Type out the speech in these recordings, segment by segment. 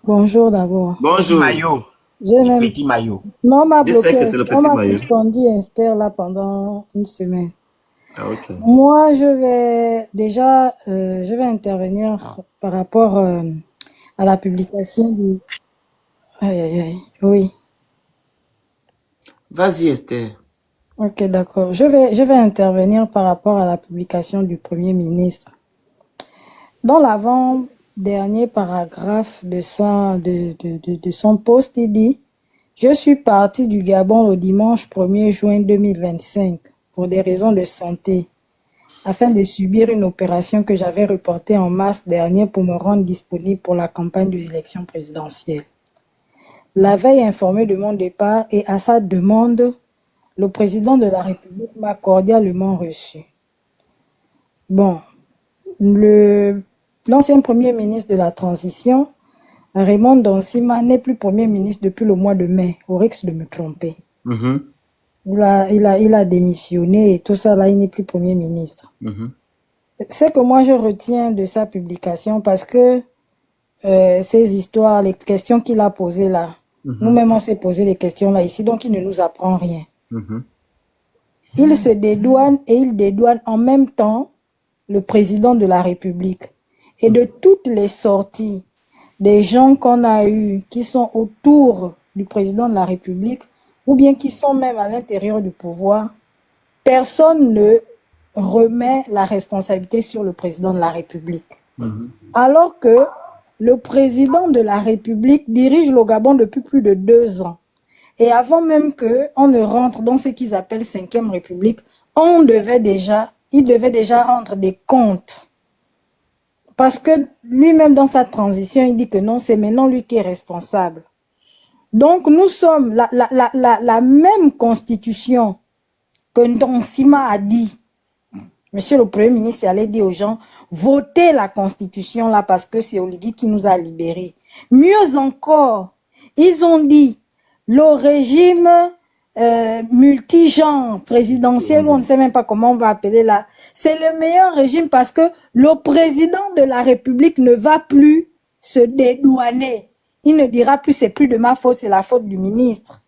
Bonjour d'abord. Petit Bonjour. maillot. J'ai Du même... petit maillot. Non, on m'a Je sais bloqué. que c'est le On petit m'a maillot. suspendu Insta là pendant une semaine. Ah, ok. Moi, je vais déjà, je vais intervenir par rapport à la publication du... Aïe, aïe, aïe. Oui. Vas-y, Esther. Ok, d'accord. Je vais intervenir par rapport à la publication du Premier ministre. Dans l'avant-dernier paragraphe de son post, il dit: je suis parti du Gabon le dimanche 1er juin 2025 pour des raisons de santé, afin de subir une opération que j'avais reportée en mars dernier pour me rendre disponible pour la campagne de l'élection présidentielle. La veille informé de mon départ et à sa demande, le président de la République m'a cordialement reçu. Bon, l'ancien premier ministre de la transition, Raymond Donsima, n'est plus premier ministre depuis le mois de mai, au risque de me tromper. Mhm, Il a démissionné et tout ça, là, il n'est plus premier ministre. mhm, C'est que moi, je retiens de sa publication parce que ces histoires, les questions qu'il a posées là, mhm, nous-mêmes, on s'est posé les questions là ici, donc il ne nous apprend rien. mhm, Il se dédouane et il dédouane en même temps le président de la République. Et de toutes les sorties des gens qu'on a eus qui sont autour du président de la République ou bien qui sont même à l'intérieur du pouvoir, personne ne remet la responsabilité sur le président de la République. mhm. Alors que le président de la République dirige le Gabon depuis plus de 2 ans. Et avant même qu'on ne rentre dans ce qu'ils appellent 5e République, il devait déjà rendre des comptes. Parce que lui-même, dans sa transition, il dit que non, c'est maintenant lui qui est responsable. Donc, nous sommes la même constitution que Ndonsima a dit. Monsieur le Premier ministre allait dire aux gens, votez la constitution là parce que c'est Oligui qui nous a libérés. Mieux encore, ils ont dit, le régime multigenre présidentiel, on ne sait même pas comment on va appeler là, c'est le meilleur régime parce que le président de la République ne va plus se dédouaner. Il ne dira plus c'est plus de ma faute, c'est la faute du ministre.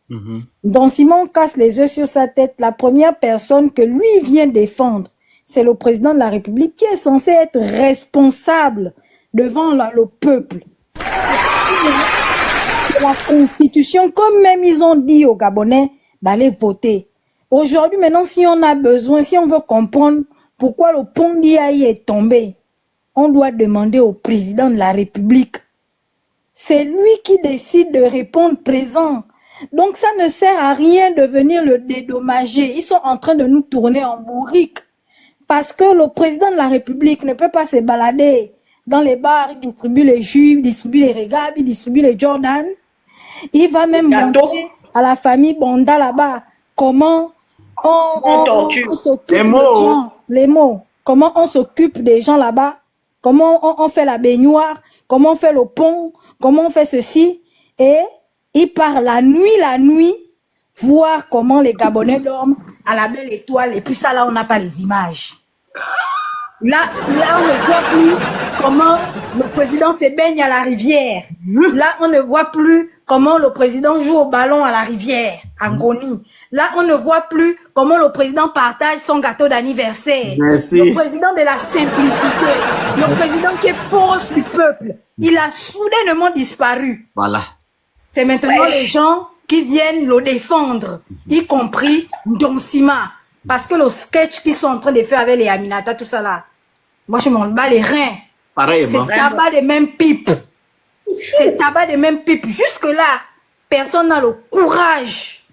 Donc Simon casse les yeux sur sa tête. La première personne que lui vient défendre, c'est le président de la République qui est censé être responsable devant le peuple. La Constitution, comme même ils ont dit aux Gabonais d'aller voter. Aujourd'hui, maintenant, si on a besoin, si on veut comprendre pourquoi le pont d'IAI est tombé, on doit demander au président de la République. C'est lui qui décide de répondre présent. Donc, ça ne sert à rien de venir le dédommager. Ils sont en train de nous tourner en bourrique. Parce que le président de la République ne peut pas se balader dans les bars, il distribue les jus, il distribue les régabes, il distribue les Jordan. Il va même montrer à la famille Bonda là-bas comment on s'occupe des gens, les mots, comment on s'occupe des gens là-bas, comment on fait la baignoire, comment on fait le pont, comment on fait ceci. Et il part la nuit, voir comment les Gabonais dorment à la belle étoile. Et puis ça, là, on n'a pas les images. Là, on ne voit plus comment le président se baigne à la rivière. Là, on ne voit plus comment le président joue au ballon à la rivière, à Ngoni. Là, on ne voit plus comment le président partage son gâteau d'anniversaire. Merci. Le président de la simplicité, le président qui est proche du peuple, il a soudainement disparu. Voilà. C'est maintenant les gens qui viennent le défendre, y compris Donsima. Parce que le sketch qu'ils sont en train de faire avec les Aminata, tout ça là, moi je m'en bats les reins. Pareillement. C'est tabac de même pipe. C'est tabac de même pipe. Jusque-là, personne n'a le courage.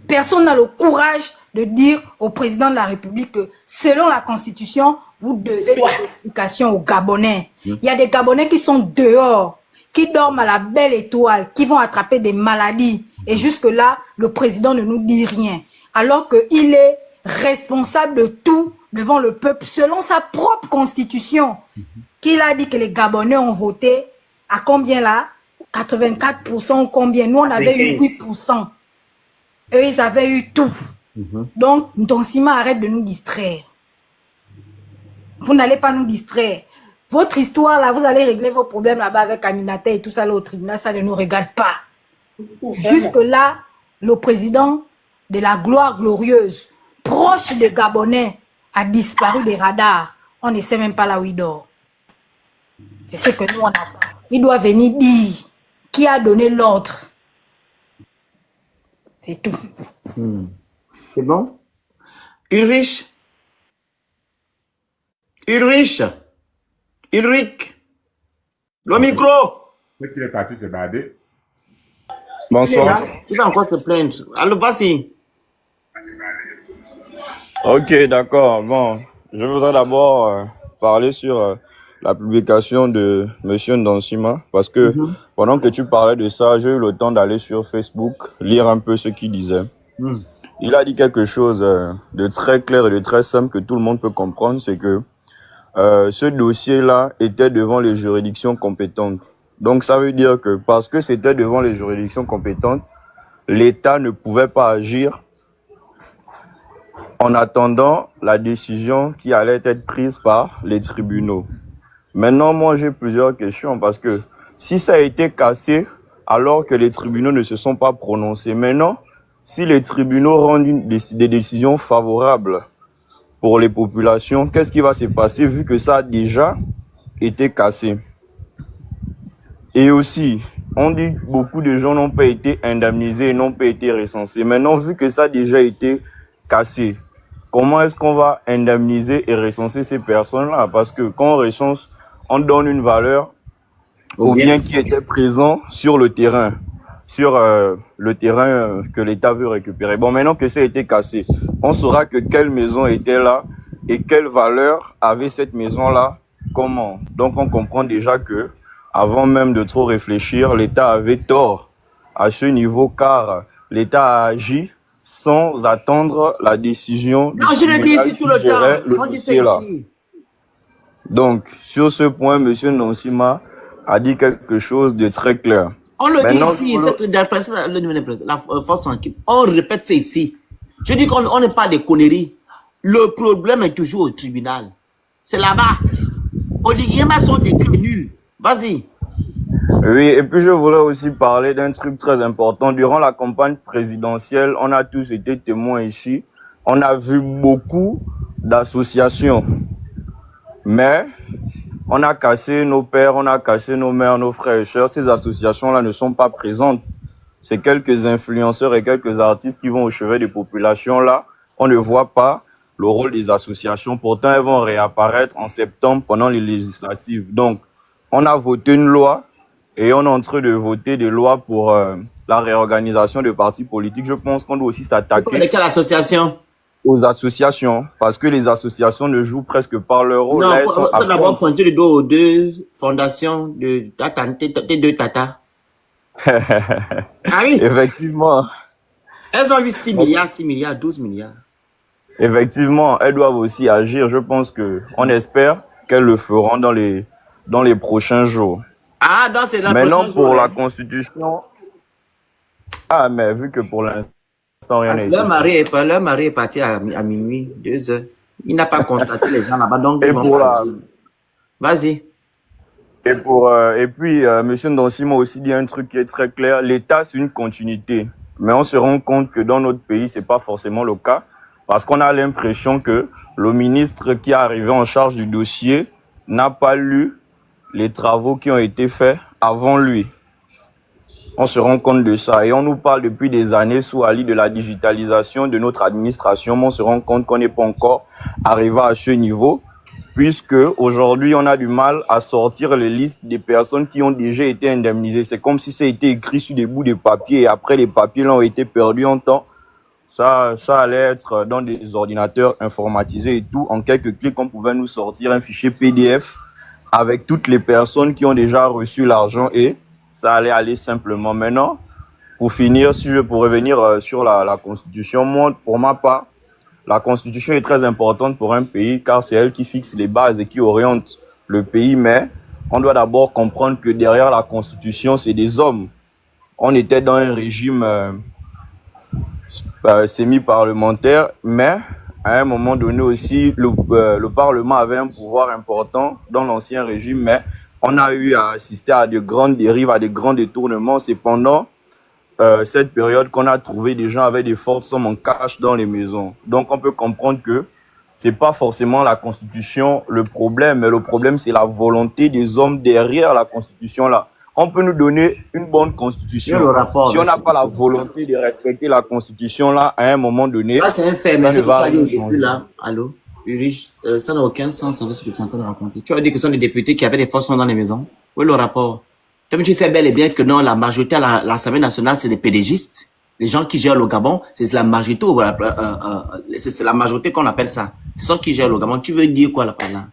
Personne n'a le courage de dire au président de la République que selon la Constitution, vous devez des explications aux Gabonais. Il y a des Gabonais qui sont dehors, qui dorment à la belle étoile, qui vont attraper des maladies. Et jusque-là, le président ne nous dit rien. Alors qu'il est responsable de tout devant le peuple, selon sa propre constitution, qu'il a dit que les Gabonais ont voté à combien là? 84% ou combien? Nous, on avait eu 8%. Eux, ils avaient eu tout. Donc, Donsima, arrête de nous distraire. Vous n'allez pas nous distraire. Votre histoire, là, vous allez régler vos problèmes là-bas avec Aminata et tout ça, là, au tribunal, ça ne nous regarde pas. Jusque-là, le président de la gloire glorieuse, proche des Gabonais, a disparu des radars. On ne sait même pas là où il dort. C'est ce que nous, on attend. Il doit venir dire qui a donné l'ordre. C'est tout. C'est bon? Ulrich. Ulrich. Ulrich. Le micro. Dès qu'il est parti se bader. Il est Bonsoir. là. Il va encore se plaindre. Alors, vas-y. Ok, d'accord. Bon, je voudrais d'abord parler sur la publication de Monsieur Ndansima parce que pendant que tu parlais de ça, j'ai eu le temps d'aller sur Facebook, lire un peu ce qu'il disait. Il a dit quelque chose de très clair et de très simple que tout le monde peut comprendre, c'est que ce dossier-là était devant les juridictions compétentes. Donc ça veut dire que parce que c'était devant les juridictions compétentes, l'État ne pouvait pas agir en attendant la décision qui allait être prise par les tribunaux. Maintenant, moi, j'ai plusieurs questions parce que si ça a été cassé alors que les tribunaux ne se sont pas prononcés, maintenant, si les tribunaux rendent des décisions favorables pour les populations, qu'est-ce qui va se passer vu que ça a déjà été cassé? Et aussi, on dit que beaucoup de gens n'ont pas été indemnisés et n'ont pas été recensés. Maintenant, vu que ça a déjà été cassé, comment est-ce qu'on va indemniser et recenser ces personnes-là? Parce que quand on recense, on donne une valeur aux biens qui étaient présents sur le terrain, que l'État veut récupérer. Bon, maintenant que ça a été cassé, on saura que quelle maison était là et quelle valeur avait cette maison-là, comment. Donc, on comprend déjà que avant même de trop réfléchir, l'État avait tort à ce niveau car l'État a agi sans attendre la décision. Non, je le dis ici tout le temps. On dit ça ici. Donc, sur ce point, M. Ndansima a dit quelque chose de très clair. On le dit ici, la force en équipe. On répète ça ici. Je dis qu'on n'est pas des conneries. Le problème est toujours au tribunal. C'est là-bas. Oligema sont des nuls. Vas-y. Oui, et puis je voulais aussi parler d'un truc très important. Durant la campagne présidentielle, on a tous été témoins ici. On a vu beaucoup d'associations. Mais on a cassé nos pères, on a cassé nos mères, nos frères et sœurs. Ces associations-là ne sont pas présentes. C'est quelques influenceurs et quelques artistes qui vont au chevet des populations-là. On ne voit pas le rôle des associations. Pourtant, elles vont réapparaître en septembre pendant les législatives. Donc, on a voté une loi et on est en train de voter des lois pour la réorganisation des partis politiques. Je pense qu'on doit aussi s'attaquer. Quelle association? Aux associations, parce que les associations ne jouent presque pas leur rôle. Non, on peut d'abord pointer le dos aux deux fondations de tes deux tatas. Ah oui? Effectivement. Elles ont eu 6 milliards, 6 milliards, 12 milliards. Effectivement, elles doivent aussi agir. Je pense que, on espère qu'elles le feront dans les prochains jours. Ah, donc c'est la prochaine. Maintenant, pour la Constitution. Ah, mais vu que pour l'instant, rien n'est. Leur mari est parti à minuit, 2 heures. Il n'a pas constaté les gens là-bas, donc Vas-y. Et puis, M. Ndansima a aussi dit un truc qui est très clair. L'État, c'est une continuité. Mais on se rend compte que dans notre pays, c'est pas forcément le cas. Parce qu'on a l'impression que le ministre qui est arrivé en charge du dossier n'a pas lu les travaux qui ont été faits avant lui. On se rend compte de ça et on nous parle depuis des années sous Ali de la digitalisation de notre administration, mais on se rend compte qu'on n'est pas encore arrivé à ce niveau puisque aujourd'hui on a du mal à sortir les listes des personnes qui ont déjà été indemnisées. C'est comme si ça a été écrit sur des bouts de papier et après les papiers là ont été perdus en temps. Ça allait être dans des ordinateurs informatisés et tout. En quelques clics, on pouvait nous sortir un fichier PDF avec toutes les personnes qui ont déjà reçu l'argent et ça allait aller simplement. Maintenant, pour finir, si je pourrais revenir sur la Constitution, moi, pour ma part, la Constitution est très importante pour un pays car c'est elle qui fixe les bases et qui oriente le pays. Mais on doit d'abord comprendre que derrière la Constitution, c'est des hommes. On était dans un régime semi-parlementaire, mais à un moment donné aussi, le Parlement avait un pouvoir important dans l'ancien régime, mais on a eu à assister à de grandes dérives, à de grands détournements. C'est pendant cette période qu'on a trouvé des gens avec des fortes sommes en cash dans les maisons. Donc on peut comprendre que c'est pas forcément la Constitution le problème, mais le problème c'est la volonté des hommes derrière la Constitution là. On peut nous donner une bonne Constitution. Si on n'a pas la volonté de respecter la Constitution là, à un moment donné, ça c'est un fait, ça mais ne ce que tu va as dit rien au début changer. là, allô, Ulrich, ça n'a aucun sens avec ce que tu es en train de raconter. Tu as dit que ce sont des députés qui avaient des forces dans les maisons. Où est le rapport? Comme tu sais bel et bien que non, la majorité à l'Assemblée nationale, c'est des pédégistes. Les gens qui gèrent le Gabon, c'est la majorité, c'est la majorité qu'on appelle ça. C'est ceux qui gèrent le Gabon. Tu veux dire quoi là par là?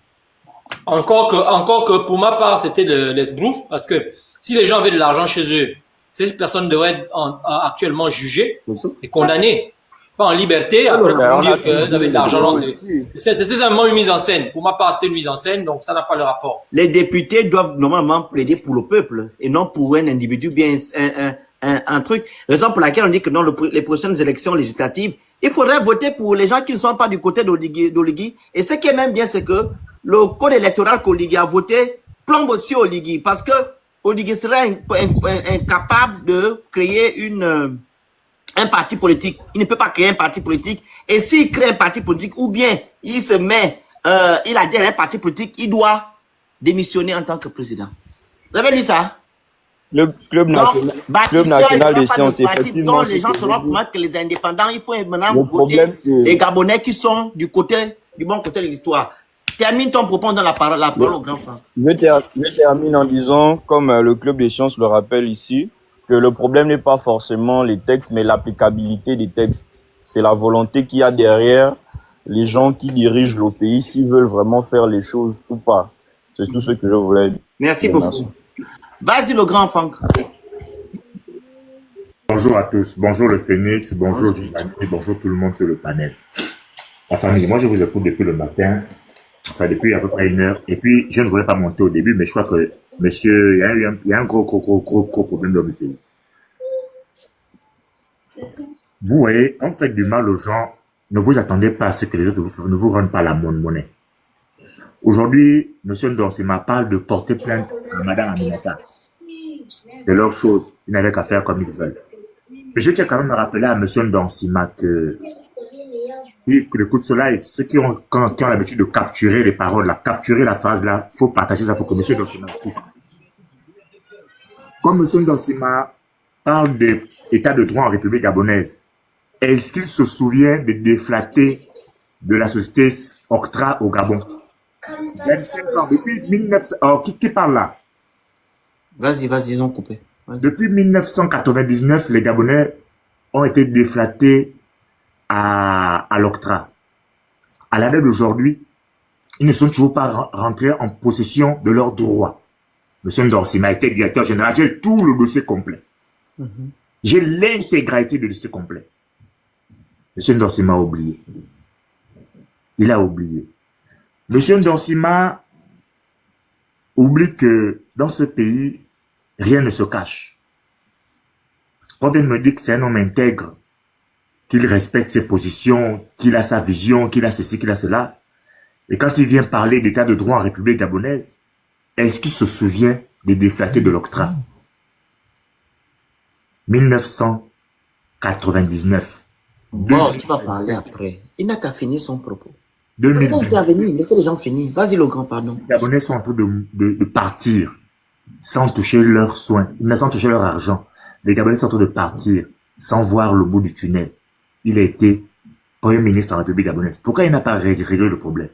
Encore que pour ma part, c'était l'esbrouf, parce que si les gens avaient de l'argent chez eux, ces personnes devraient être actuellement jugées et condamnées. Pas en liberté, après pour dire qu'elles avaient de l'argent. C'est vraiment une mise en scène. Pour ma part, c'est une mise en scène, donc ça n'a pas le rapport. Les députés doivent normalement plaider pour le peuple et non pour un individu bien un truc. Raison pour laquelle on dit que dans les prochaines élections législatives, il faudrait voter pour les gens qui ne sont pas du côté d'Oligui. Et ce qui est même bien, c'est que le code électoral qu'Oligui a voté plombe aussi Oligui, parce que Oligui serait incapable de créer un parti politique. Il ne peut pas créer un parti politique. Et s'il crée un parti politique, ou bien il se met, il a dit un parti politique, il doit démissionner en tant que président. Vous avez lu ça? Le club national des sciences, effectivement. Donc les gens se rendent compte que les indépendants, il faut maintenant voter les Gabonais qui sont du bon côté de l'histoire. Termine ton propos dans la parole au grand frère. Je termine en disant, comme le club des sciences le rappelle ici, que le problème n'est pas forcément les textes, mais l'applicabilité des textes. C'est la volonté qu'il y a derrière les gens qui dirigent le pays, s'ils veulent vraiment faire les choses ou pas. C'est tout ce que je voulais dire. Merci beaucoup. Vas-y, le grand Franck. Bonjour à tous. Bonjour le Phoenix. Bonjour Giovanni. Bonjour tout le monde sur le panel. La famille, moi je vous écoute depuis le matin. Enfin, depuis à peu près 1 heure. Et puis, je ne voulais pas monter au début, mais je crois que, monsieur, il y a un gros problème dans le pays. Vous voyez, on fait du mal aux gens. Ne vous attendez pas à ce que les autres ne vous rendent pas la monnaie. Aujourd'hui, monsieur Ndorsima parle de porter plainte à madame Aminata. C'est leur chose. Ils n'avaient qu'à faire comme ils veulent. Mais je tiens quand même à rappeler à monsieur Ndorsima que écoute ce live, ceux qui ont l'habitude de capturer les paroles, capturer la phrase là, il faut partager ça pour que monsieur Ndorsima écoute. Comme monsieur Ndorsima parle d'état de droit en République gabonaise, est-ce qu'il se souvient de déflater de la société Octra au Gabon? 25 ans, depuis 1900, qui parle là? Vas-y, ils ont coupé. Depuis 1999, les Gabonais ont été déflatés à l'Octra. À la date d'aujourd'hui, ils ne sont toujours pas rentrés en possession de leurs droits. Monsieur Ndorsima était directeur général. J'ai tout le dossier complet. J'ai l'intégralité du dossier complet. Monsieur Ndorsima a oublié. Il a oublié. Monsieur Ndorsima oublie que dans ce pays, rien ne se cache. Quand il me dit que c'est un homme intègre, qu'il respecte ses positions, qu'il a sa vision, qu'il a ceci, qu'il a cela, et quand il vient parler d'état de droit en République gabonaise, est-ce qu'il se souvient des déflatés de l'Octra? 1999. Bon, tu vas parler après. Il n'a qu'à finir son propos. 2020. Laissez les gens finir. Vas-y, le grand, pardon. Les Gabonais sont en train de partir sans toucher leurs soins, sans toucher leur argent. Les Gabonais sont en train de partir sans voir le bout du tunnel. Il a été Premier ministre en République gabonaise. Pourquoi il n'a pas réglé le problème?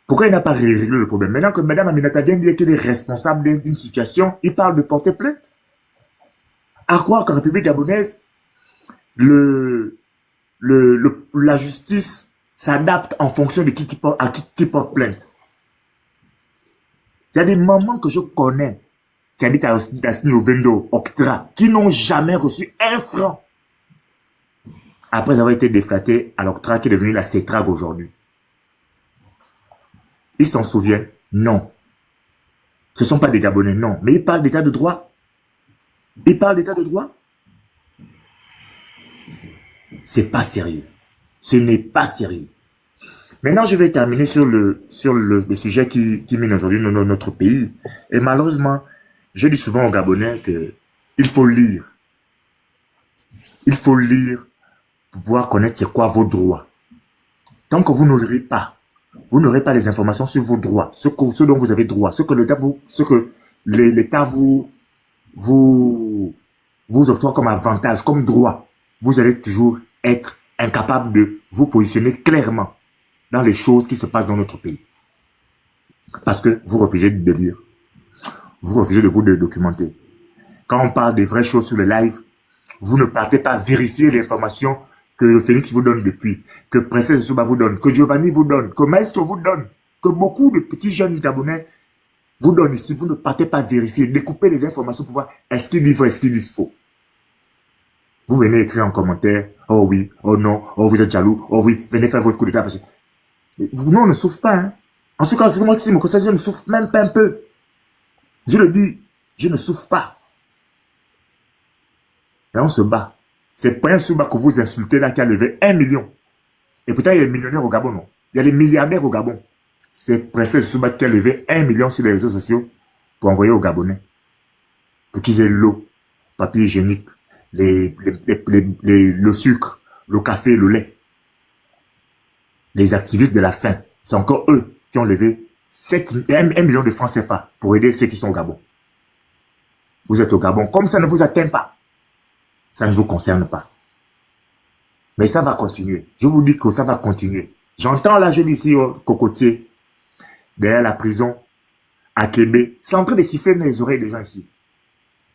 Pourquoi il n'a pas réglé le problème? Maintenant que Mme Aminata vient de dire qu'il est responsable d'une situation, il parle de porter plainte. À croire qu'en République gabonaise, la justice s'adapte en fonction de qui porte plainte. Il y a des mamans que je connais qui habitent à Ovendo, Octra, qui n'ont jamais reçu 1 franc après avoir été déflatés à l'Octra qui est devenu la CETRAG aujourd'hui. Ils s'en souviennent? Non. Ce ne sont pas des Gabonais, non. Mais ils parlent d'état de droit. Ils parlent d'état de droit. C'est pas sérieux. Ce n'est pas sérieux. Maintenant, je vais terminer sur le sujet qui mine aujourd'hui notre pays. Et malheureusement, je dis souvent aux Gabonais que il faut lire. Il faut lire pour pouvoir connaître c'est quoi vos droits. Tant que vous ne lirez pas, vous n'aurez pas les informations sur vos droits, ce dont vous avez droit, ce que l'État vous octroie comme avantage, comme droit. Vous allez toujours être incapable de vous positionner clairement dans les choses qui se passent dans notre pays. Parce que vous refusez de lire. Vous refusez de vous documenter. Quand on parle des vraies choses sur le live, vous ne partez pas vérifier l'information que le Phénix vous donne depuis, que Princesse Souba vous donne, que Giovanni vous donne, que Maestro vous donne, que beaucoup de petits jeunes Gabonais vous donnent ici. Vous ne partez pas vérifier, découper les informations pour voir est-ce qu'ils disent vrai, est-ce qu'ils disent faux. Vous venez écrire en commentaire, oh oui, oh non, oh vous êtes jaloux, oh oui, venez faire votre coup d'état. Nous, on ne souffre pas. Hein. En tout cas, moi, si mon conseil, je ne souffre même pas un peu. Je le dis, je ne souffre pas. Et on se bat. C'est Prince Souba que vous insultez là qui a levé 1 million. Et pourtant, il y a les millionnaires au Gabon, non? Il y a les milliardaires au Gabon. C'est Princesse Souba qui a levé 1 million sur les réseaux sociaux pour envoyer aux Gabonais. Pour qu'ils aient l'eau, papier hygiénique, le sucre, le café, le lait. Les activistes de la faim, c'est encore eux qui ont levé 1 million de francs CFA pour aider ceux qui sont au Gabon. Vous êtes au Gabon, comme ça ne vous atteint pas. Ça ne vous concerne pas. Mais ça va continuer. Je vous dis que ça va continuer. J'entends la jeune ici au Cocotier, derrière la prison, à Québec. C'est en train de siffler dans les oreilles des gens ici.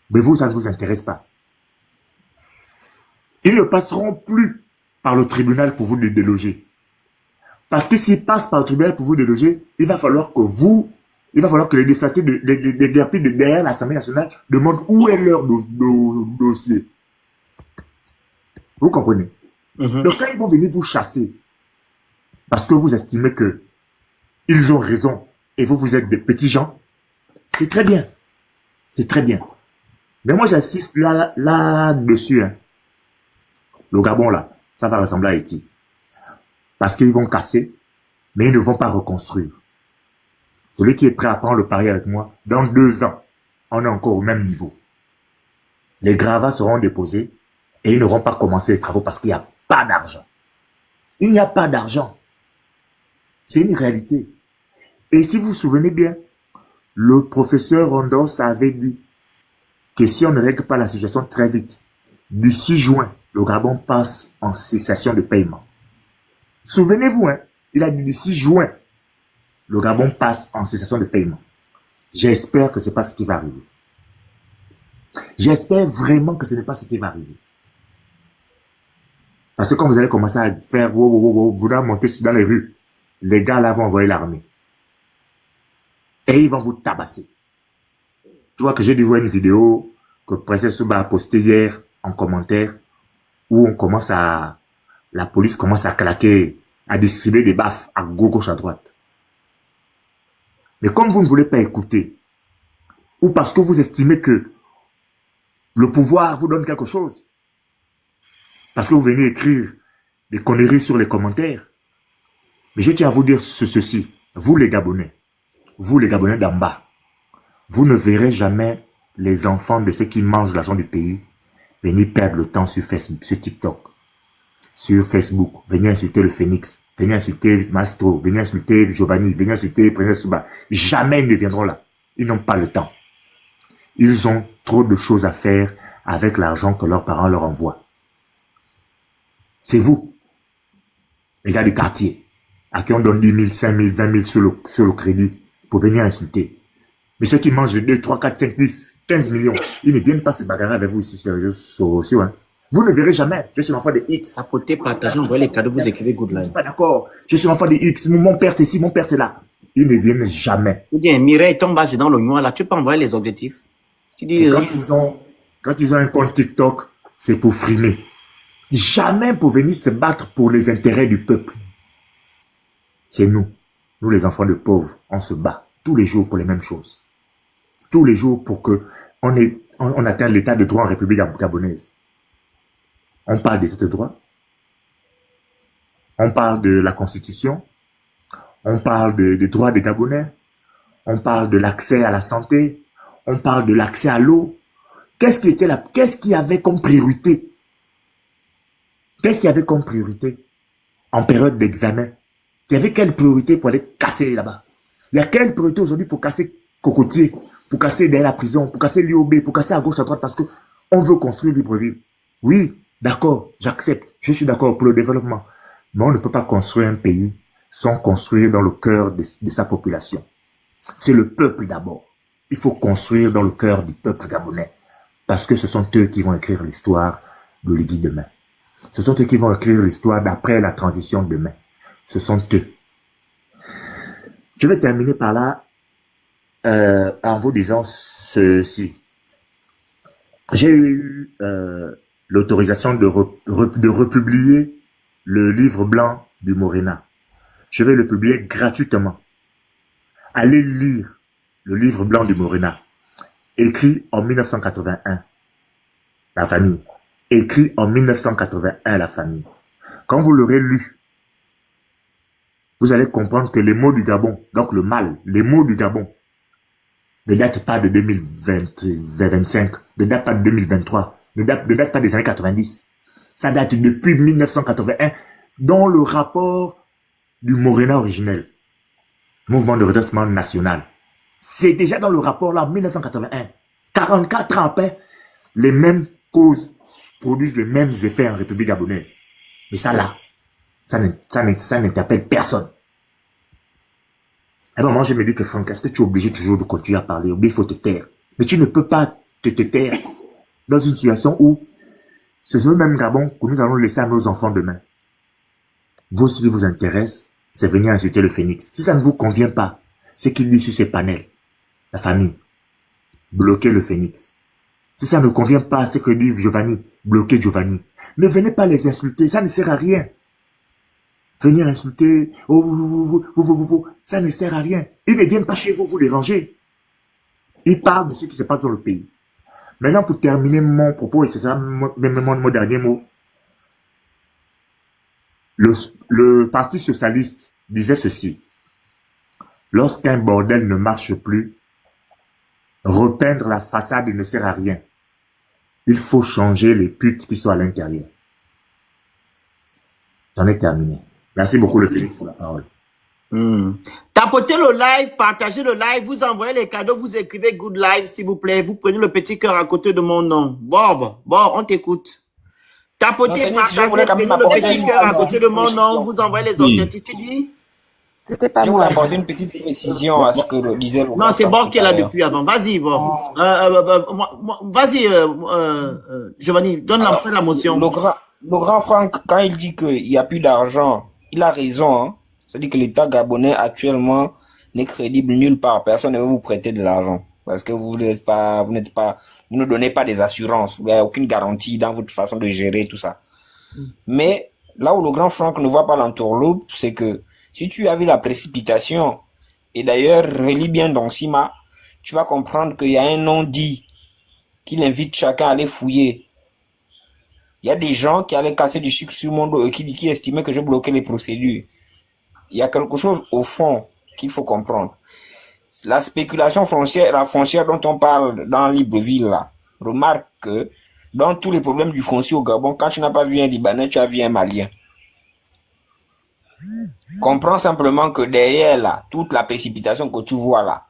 Mais vous, ça ne vous intéresse pas. Ils ne passeront plus par le tribunal pour vous déloger. Parce que s'ils passent par le tribunal pour vous déloger, il va falloir que les déflatés des guerpilles de derrière l'Assemblée nationale demandent où est leur dossier. Vous comprenez? Donc quand ils vont venir vous chasser, parce que vous estimez que ils ont raison et vous êtes des petits gens, c'est très bien. C'est très bien. Mais moi j'insiste là-dessus. Hein. Le Gabon là, ça va ressembler à Haïti. Parce qu'ils vont casser, mais ils ne vont pas reconstruire. Celui qui est prêt à prendre le pari avec moi, dans 2 ans, on est encore au même niveau. Les gravats seront déposés et ils n'auront pas commencé les travaux parce qu'il n'y a pas d'argent. Il n'y a pas d'argent. C'est une réalité. Et si vous vous souvenez bien, le professeur Rondos avait dit que si on ne règle pas la situation très vite, d'ici juin, le Gabon passe en cessation de paiement. Souvenez-vous, hein, il a dit d'ici juin, le Gabon passe en cessation de paiement. J'espère que ce n'est pas ce qui va arriver. J'espère vraiment que ce n'est pas ce qui va arriver. Parce que quand vous allez commencer à faire vous allez monter dans les rues, les gars là vont envoyer l'armée. Et ils vont vous tabasser. Tu vois que j'ai dû voir une vidéo que Princesse Souba a postée hier en commentaire où la police commence à claquer, à distribuer des baffes à gauche, à droite. Mais comme vous ne voulez pas écouter, ou parce que vous estimez que le pouvoir vous donne quelque chose, parce que vous venez écrire des conneries sur les commentaires, mais je tiens à vous dire ceci, vous les Gabonais d'en bas, vous ne verrez jamais les enfants de ceux qui mangent l'argent du pays venir perdre le temps sur Facebook, sur TikTok, sur Facebook, venir insulter le Phénix, venir insulter Mastro, venir insulter Giovanni, venir insulter Princesse Souba. Jamais ils ne viendront là. Ils n'ont pas le temps. Ils ont trop de choses à faire avec l'argent que leurs parents leur envoient. C'est vous, les gars du quartier, à qui on donne 10 000, 5 000, 20 000 sur le crédit pour venir insulter. Mais ceux qui mangent 2, 3, 4, 5, 10, 15 millions, ils ne viennent pas se bagarrer avec vous ici sur les réseaux sociaux. Hein. Vous ne verrez jamais. Je suis l'enfant de X. Apportez, partagez, envoyez les cadeaux, vous écrivez good Je ne life. suis pas d'accord. Je suis l'enfant de X. Mon père c'est ici, mon père c'est là. Ils ne viennent jamais. Ou bien Mireille tombe dans l'oignon là, tu peux envoyer les objectifs. Tu dis. Et quand ils ont un compte TikTok, c'est pour frimer. Jamais pour venir se battre pour les intérêts du peuple. C'est nous les enfants de pauvres, on se bat tous les jours pour les mêmes choses. Tous les jours pour que on atteigne l'état de droit en République gabonaise. On parle d'état de droit, On parle de la Constitution, on parle des droits des Gabonais, on parle de l'accès à la santé, on parle de l'accès à l'eau. Qu'est-ce qui avait comme priorité? Qu'est-ce qu'il y avait comme priorité en période d'examen? Il y avait quelle priorité pour aller casser là-bas? Il y a quelle priorité aujourd'hui pour casser Cocotier, pour casser derrière la prison, pour casser l'IOB, pour casser à gauche, à droite, parce qu'on veut construire Libreville? Oui, d'accord, j'accepte, je suis d'accord pour le développement. Mais on ne peut pas construire un pays sans construire dans le cœur de sa population. C'est le peuple d'abord. Il faut construire dans le cœur du peuple gabonais. Parce que ce sont eux qui vont écrire l'histoire de l'Igui demain. Ce sont eux qui vont écrire l'histoire d'après la transition demain. Ce sont eux. Je vais terminer par là en vous disant ceci. J'ai eu l'autorisation de republier le livre blanc du Morena. Je vais le publier gratuitement. Allez lire le livre blanc du Morena, écrit en 1981, la famille. Écrit en 1981, la famille. Quand vous l'aurez lu, vous allez comprendre que les mots du Gabon, donc le mal, les mots du Gabon, ne datent pas de 2025, ne datent pas de 2023, ne datent pas des années 90. Ça date depuis 1981, dans le rapport du Morena originel, Mouvement de redressement national. C'est déjà dans le rapport là, 1981. 44 ans après, les mêmes causes produisent les mêmes effets en République gabonaise. Mais ça là, ça n'interpelle personne. Et ben moi je me dis que Franck, est-ce que tu es obligé toujours de continuer à parler? Ou bien il faut te taire. Mais tu ne peux pas te taire dans une situation où c'est ce même Gabon que nous allons laisser à nos enfants demain. Vous, ce qui vous intéresse, c'est venir insulter le phénix. Si ça ne vous convient pas, ce qu'il dit sur ses panels, la famille, bloquez le phénix. Si ça ne convient pas à ce que dit Giovanni, bloquez Giovanni. Ne venez pas les insulter, ça ne sert à rien. Venir insulter, ça ne sert à rien. Ils ne viennent pas chez vous déranger. Ils parlent de ce qui se passe dans le pays. Maintenant, pour terminer mon propos, et c'est ça mon dernier mot, le Parti socialiste disait ceci. Lorsqu'un bordel ne marche plus, repeindre la façade ne sert à rien. Il faut changer les putes qui sont à l'intérieur. J'en ai terminé. Merci beaucoup, le Félix, pour la parole. Tapotez le live, partagez le live, vous envoyez les cadeaux, vous écrivez good live, s'il vous plaît. Vous prenez le petit cœur à côté de mon nom. Bob, on t'écoute. Tapotez, partagez, prenez le petit cœur à côté de mon nom, vous envoyez les autres. Tu dis? C'était pas Je moi. voulais apporter une petite précision à ce que disait le Non, c'est Bob qui est là depuis avant. Vas-y, Bob. Vas-y, Giovanni, donne la motion. Le grand Franck, quand il dit qu'il n'y a plus d'argent, il a raison. Hein? C'est-à-dire que l'État gabonais actuellement n'est crédible nulle part. Personne ne veut vous prêter de l'argent. Parce que vous ne donnez pas des assurances. Vous n'avez aucune garantie dans votre façon de gérer tout ça. Mais là où le grand Franck ne voit pas l'entourloupe, c'est que si tu as vu la précipitation, et d'ailleurs, relis bien dans Sima, tu vas comprendre qu'il y a un non-dit qui invite chacun à aller fouiller. Il y a des gens qui allaient casser du sucre sur mon dos et qui estimaient que je bloquais les procédures. Il y a quelque chose au fond qu'il faut comprendre. La spéculation foncière, la foncière dont on parle dans Libreville, là, remarque que dans tous les problèmes du foncier au Gabon, quand tu n'as pas vu un Libanais, tu as vu un Malien. Comprends simplement que derrière là, toute la précipitation que tu vois là,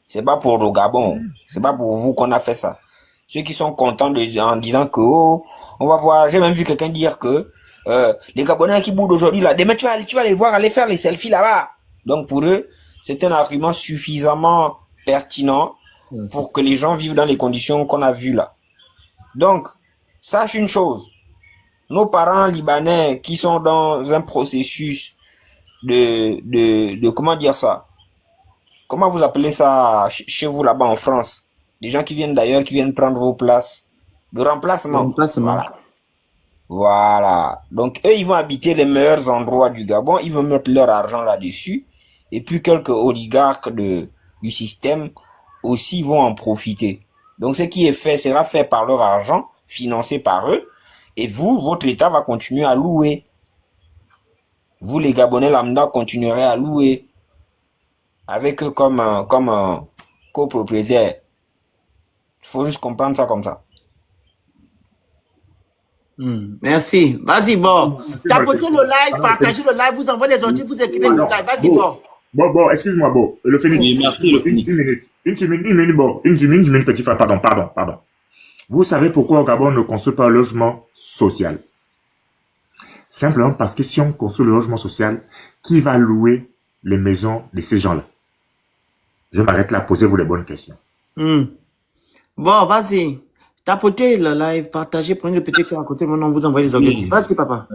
c'est pas pour le Gabon, c'est pas pour vous qu'on a fait ça. Ceux qui sont contents en disant que on va voir, j'ai même vu quelqu'un dire que les Gabonais qui boudent aujourd'hui là, demain tu vas les voir aller faire les selfies là-bas. Donc pour eux, c'est un argument suffisamment pertinent pour que les gens vivent dans les conditions qu'on a vues là. Donc, sache une chose. Nos parents libanais qui sont dans un processus de comment dire ça? Comment vous appelez ça chez vous là-bas en France? Des gens qui viennent d'ailleurs, qui viennent prendre vos places. De remplacement. Voilà. Donc, eux, ils vont habiter les meilleurs endroits du Gabon. Ils vont mettre leur argent là-dessus. Et puis, quelques oligarques du système aussi vont en profiter. Donc, ce qui est fait sera fait par leur argent, financé par eux. Et vous, votre État va continuer à louer. vous les Gabonais lambda continuerez à louer avec eux comme un copropriétaire. Il faut juste comprendre ça comme ça. Merci. Vas-y, bon. Tapotez le live, partagez le live, vous envoyez les autres, vous écrivez le live. Vas-y, bon. Bon, excuse-moi, bon. Le Phoenix. Oui, merci, le Phoenix. Une minute, petit frère. Pardon. Vous savez pourquoi au Gabon on ne construit pas un logement social? Simplement parce que si on construit le logement social, qui va louer les maisons de ces gens-là? Je m'arrête là, posez-vous les bonnes questions. Bon, vas-y. Tapotez le live, partagez, prenez le petit cœur à côté, maintenant vous envoyez les objectifs. Vas-y, papa.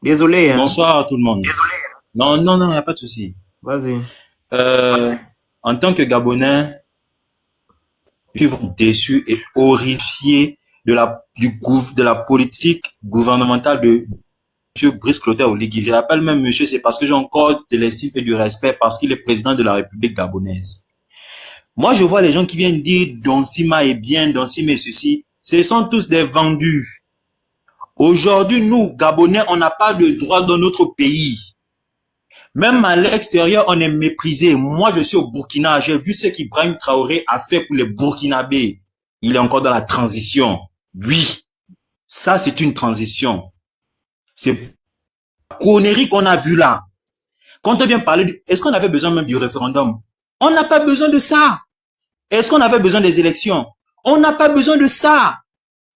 Désolé. Hein. Bonsoir à tout le monde. Désolé. Non, il n'y a pas de souci. Vas-y. En tant que Gabonais, je suis déçu et horrifié de la politique gouvernementale de M. Brice Clotaire Oligui. Je l'appelle même monsieur, c'est parce que j'ai encore de l'estime et du respect parce qu'il est président de la République gabonaise. Moi, je vois les gens qui viennent dire Don Sima est bien, Don Sima est ceci. Ce sont tous des vendus. Aujourd'hui, nous, Gabonais, on n'a pas de droit dans notre pays. Même à l'extérieur, on est méprisé. Moi, je suis au Burkina. J'ai vu ce qu'Ibrahim Traoré a fait pour les Burkinabés. Il est encore dans la transition. Oui, ça, c'est une transition. C'est la connerie qu'on a vue là. Quand on vient parler de... Est-ce qu'on avait besoin même du référendum? On n'a pas besoin de ça. Est-ce qu'on avait besoin des élections? On n'a pas besoin de ça.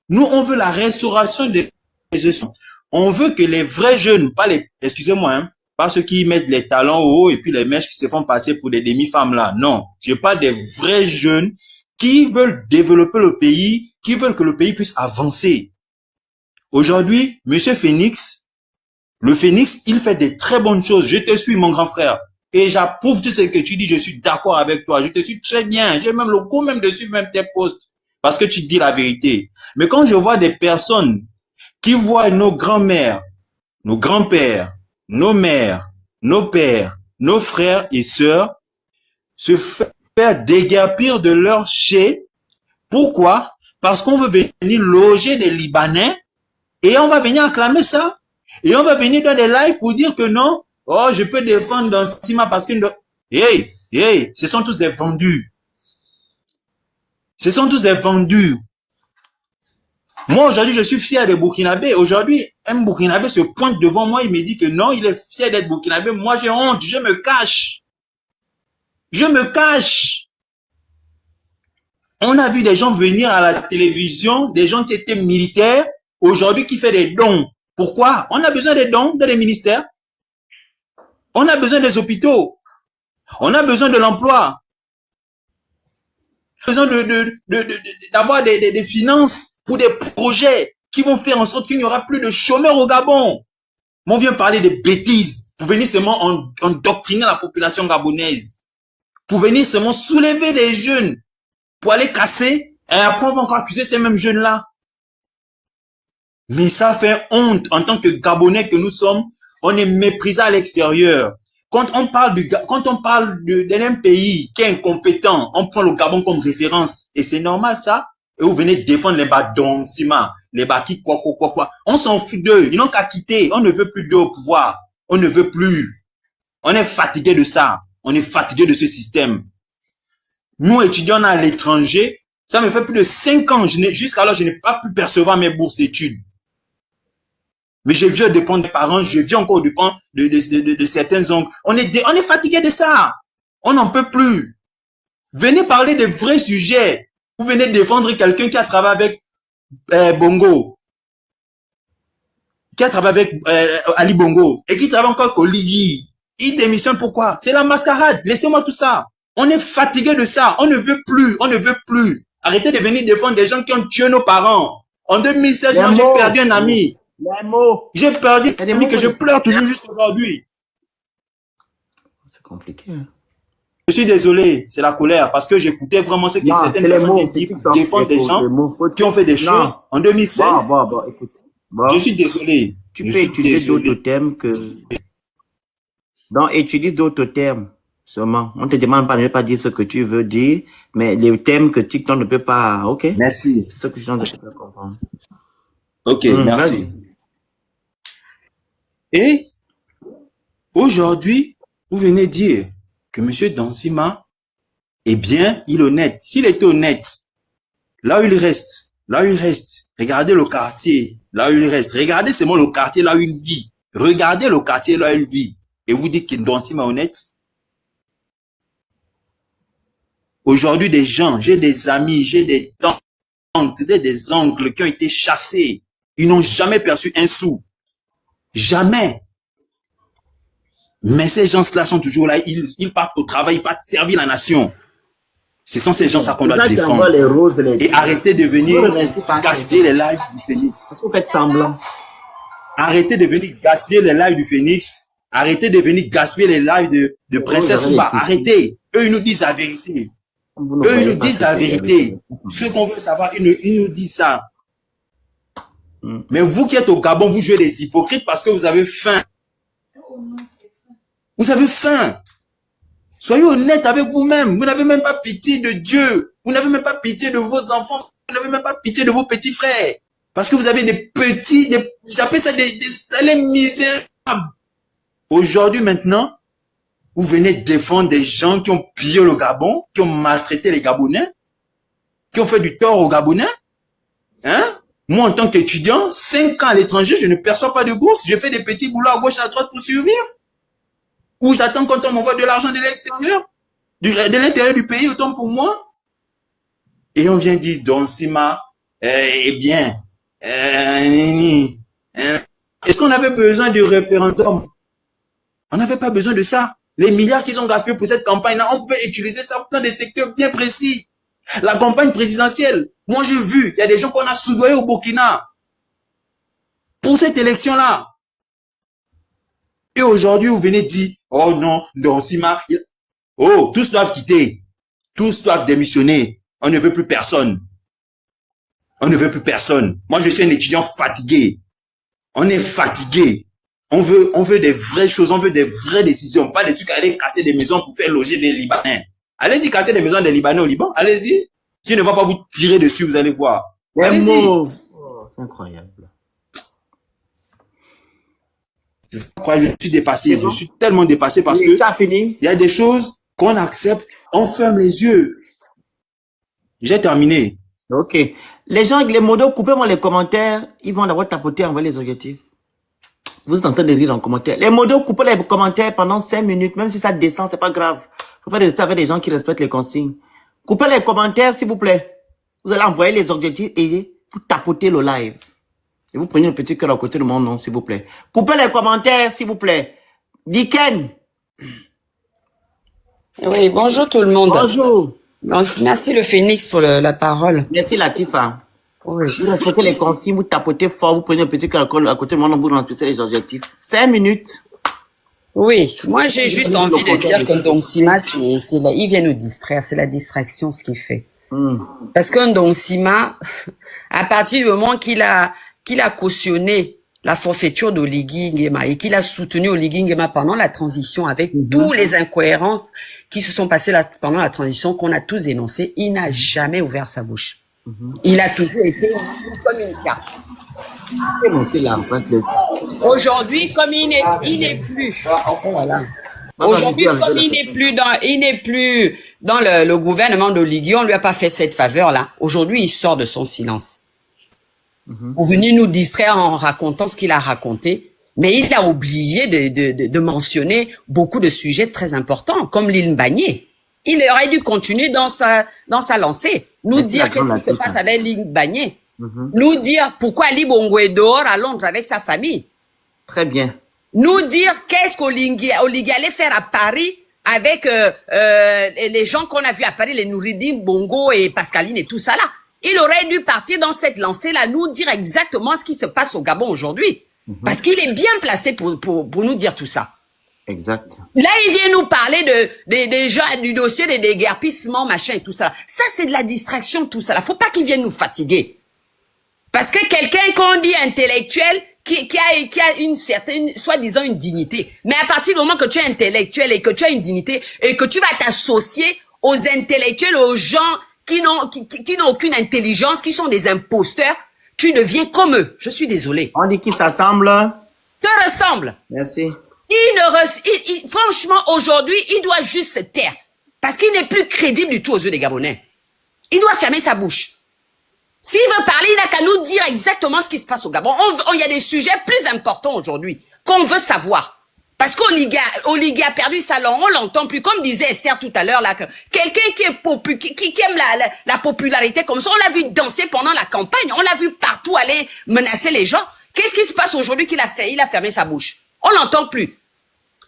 Nous, on veut la restauration des élections. On veut que les vrais jeunes, pas les... Excusez-moi, hein, pas ceux qui mettent les talons hauts et puis les mèches qui se font passer pour des demi-femmes là. Non, je parle des vrais jeunes qui veulent développer le pays, qui veulent que le pays puisse avancer. Aujourd'hui, Monsieur Phoenix, le Phoenix, il fait des très bonnes choses. Je te suis, mon grand frère. Et j'approuve tout ce que tu dis. Je suis d'accord avec toi. Je te suis très bien. J'ai même le goût même de suivre même tes posts. Parce que tu dis la vérité. Mais quand je vois des personnes qui voient nos grands-mères, nos grands-pères, nos mères, nos pères, nos frères et sœurs se faire déguerpir de leur chez. Pourquoi? Parce qu'on veut venir loger des Libanais et on va venir acclamer ça. Et on va venir dans des lives pour dire que non, oh, je peux défendre dans ce climat parce que... Hey, ce sont tous des vendus. Ce sont tous des vendus. Moi, aujourd'hui, je suis fier des Burkinabés. Aujourd'hui, un Burkinabé se pointe devant moi, il me dit que non, il est fier d'être Burkinabé. Moi, j'ai honte, je me cache. Je me cache. On a vu des gens venir à la télévision, des gens qui étaient militaires, aujourd'hui qui font des dons. Pourquoi? On a besoin des dons dans les ministères. On a besoin des hôpitaux. On a besoin de l'emploi. On a besoin d'avoir des finances pour des projets qui vont faire en sorte qu'il n'y aura plus de chômeurs au Gabon. Mais on vient parler de bêtises pour venir seulement endoctriner la population gabonaise. Pour venir seulement soulever les jeunes pour aller casser. Et après, on va encore accuser ces mêmes jeunes-là. Mais ça fait honte en tant que Gabonais que nous sommes. On est méprisé à l'extérieur. Quand on parle d'un pays qui est incompétent, on prend le Gabon comme référence. Et c'est normal ça. Et vous venez défendre les Don Sima, les Baki, quoi. On s'en fout d'eux. Ils n'ont qu'à quitter. On ne veut plus d'eux au pouvoir. On ne veut plus. On est fatigué de ça. On est fatigué de ce système. Nous, étudiants à l'étranger, ça me fait plus de 5 ans. Jusqu'alors, je n'ai pas pu percevoir mes bourses d'études. Mais je viens dépendre des parents, je viens encore dépendre de certains oncles. On est fatigué de ça. On n'en peut plus. Venez parler de vrais sujets. Vous venez défendre quelqu'un qui a travaillé avec Bongo. Qui a travaillé avec Ali Bongo. Et qui travaille encore avec Oligui. Il démissionne pourquoi? C'est la mascarade. Laissez-moi tout ça. On est fatigué de ça. On ne veut plus. On ne veut plus. Arrêtez de venir défendre des gens qui ont tué nos parents. En 2016, moi, j'ai perdu un ami. J'ai perdu un ami que je pleure toujours jusqu'à aujourd'hui. C'est compliqué. Hein? Je suis désolé, c'est la colère, parce que j'écoutais vraiment ce que certaines personnes qui défendent des gens qui ont fait des choses en 2016. Écoute. Je suis désolé. Tu peux utiliser d'autres termes que... Donc, utilise d'autres termes seulement. On te demande pas de ne pas dire ce que tu veux dire, mais les termes que TikTok ne peut pas... Ok? Merci. C'est ce que je suis en train de comprendre. Ok, merci. Et Aujourd'hui, vous venez dire que monsieur Dansima, eh bien, il est honnête. S'il était honnête, là où il reste, regardez le quartier, là où il reste, regardez seulement le quartier là où il vit, regardez le quartier là où il vit, et vous dites que Dansima est honnête. Aujourd'hui, des gens, j'ai des amis, j'ai des tantes, des oncles qui ont été chassés, ils n'ont jamais perçu un sou. Jamais. Mais ces gens-là sont toujours là, ils partent au travail, ils partent servir la nation. Ce sont ces gens-là qu'on doit défendre. Et arrêtez de venir gaspiller les lives du Phoenix. Vous faites semblant. Arrêtez de venir gaspiller les lives du Phoenix. Arrêtez de venir gaspiller les lives de Princesse Souba. Arrêtez. Eux, ils nous disent la vérité. Eux, ils nous disent la vérité. Ce qu'on veut savoir, ils nous disent ça. Mais vous qui êtes au Gabon, vous jouez les hypocrites parce que vous avez faim. Vous avez faim. Soyez honnête avec vous-même. Vous n'avez même pas pitié de Dieu. Vous n'avez même pas pitié de vos enfants. Vous n'avez même pas pitié de vos petits frères. Parce que vous avez des petits, j'appelle ça des salaires misérables. Aujourd'hui, maintenant, vous venez défendre des gens qui ont pillé le Gabon, qui ont maltraité les Gabonais, qui ont fait du tort aux Gabonais. Hein? Moi, en tant qu'étudiant, 5 ans à l'étranger, je ne perçois pas de bourse. Je fais des petits boulots à gauche et à droite pour survivre. Ou j'attends quand on m'envoie de l'argent de l'extérieur, de l'intérieur du pays, autant pour moi. Et on vient dire, Dansima, eh bien, est-ce qu'on avait besoin du référendum? On n'avait pas besoin de ça. Les milliards qu'ils ont gaspillés pour cette campagne-là, on pouvait utiliser ça dans des secteurs bien précis. La campagne présidentielle, moi j'ai vu, il y a des gens qu'on a soudoyés au Burkina pour cette élection-là. Et aujourd'hui, vous venez dire, oh non, Dansima, oh, tous doivent quitter. Tous doivent démissionner. On ne veut plus personne. On ne veut plus personne. Moi, je suis un étudiant fatigué. On est fatigué. On veut des vraies choses, on veut des vraies décisions. Pas des trucs à aller casser des maisons pour faire loger des Libanais. Allez-y casser des maisons des Libanais au Liban. Allez-y. S'ils ne vont pas vous tirer dessus, vous allez voir. Allez-y. Oh, incroyable. Je suis dépassé. Je suis tellement dépassé parce que il y a des choses qu'on accepte, on ferme les yeux. J'ai terminé. Ok. Les gens avec les modos, coupez-moi les commentaires. Ils vont d'abord tapoter, envoyer les objectifs. Vous êtes en train de rire en commentaire. Les modos, coupez les commentaires pendant 5 minutes. Même si ça descend, c'est pas grave. Faut faire rester avec des gens qui respectent les consignes. Coupez les commentaires, s'il vous plaît. Vous allez envoyer les objectifs et vous tapotez le live. Et vous prenez le petit cœur à côté de mon nom, s'il vous plaît. Coupez les commentaires, s'il vous plaît. Diken. Oui, bonjour tout le monde. Bonjour. Merci le Phoenix pour la parole. Merci Latifa. Oui. Vous respectez les consignes, vous tapotez fort, vous prenez un petit cœur à côté de mon nom, vous remplissez les objectifs. 5 minutes. Oui, moi j'ai juste envie de dire que Dansima, il vient nous distraire, c'est la distraction ce qu'il fait. Parce que Dansima, à partir du moment qu'il a cautionné la forfaiture d'Oligui Nguema et qu'il a soutenu Oligui Nguema pendant la transition avec toutes les incohérences qui se sont passées pendant la transition qu'on a tous dénoncées, il n'a jamais ouvert sa bouche. Il a toujours été comme une carte. Aujourd'hui, comme il n'est plus. Voilà. Aujourd'hui, comme il n'est plus dans le gouvernement d'Oligui, on lui a pas fait cette faveur-là. Aujourd'hui, il sort de son silence. Pour venir nous distraire en racontant ce qu'il a raconté. Mais il a oublié de mentionner beaucoup de sujets très importants, comme l'île Bagné. Il aurait dû continuer dans sa lancée. Nous dire qu'est-ce qui se passe avec l'île Bagné. Nous dire pourquoi Ali Bongo est dehors à Londres avec sa famille. Très bien. Nous dire qu'est-ce qu'Oligui allait faire à Paris avec les gens qu'on a vus à Paris, les Nouridine, Bongo et Pascaline et tout ça là. Il aurait dû partir dans cette lancée-là, nous dire exactement ce qui se passe au Gabon aujourd'hui. Parce qu'il est bien placé pour nous dire tout ça. Exact. Là, il vient nous parler des gens, du dossier des déguerpissements, machin et tout ça. Ça, c'est de la distraction, tout ça. Faut pas qu'il vienne nous fatiguer. Parce que quelqu'un qu'on dit intellectuel, qui a une certaine, soi-disant une dignité. Mais à partir du moment que tu es intellectuel et que tu as une dignité et que tu vas t'associer aux intellectuels, aux gens qui n'ont aucune intelligence, qui sont des imposteurs, tu deviens comme eux. Je suis désolé. On dit qu'ils s'assemblent. Te ressemble. Merci. Franchement, aujourd'hui, il doit juste se taire. Parce qu'il n'est plus crédible du tout aux yeux des Gabonais. Il doit fermer sa bouche. S'il veut parler, il n'a qu'à nous dire exactement ce qui se passe au Gabon. Il y a des sujets plus importants aujourd'hui qu'on veut savoir. Parce qu'Oligui a perdu sa langue, on l'entend plus. Comme disait Esther tout à l'heure, là, que quelqu'un qui aime la popularité comme ça, on l'a vu danser pendant la campagne, on l'a vu partout aller menacer les gens. Qu'est-ce qui se passe aujourd'hui qu'il a fait? Il a fermé sa bouche. On l'entend plus.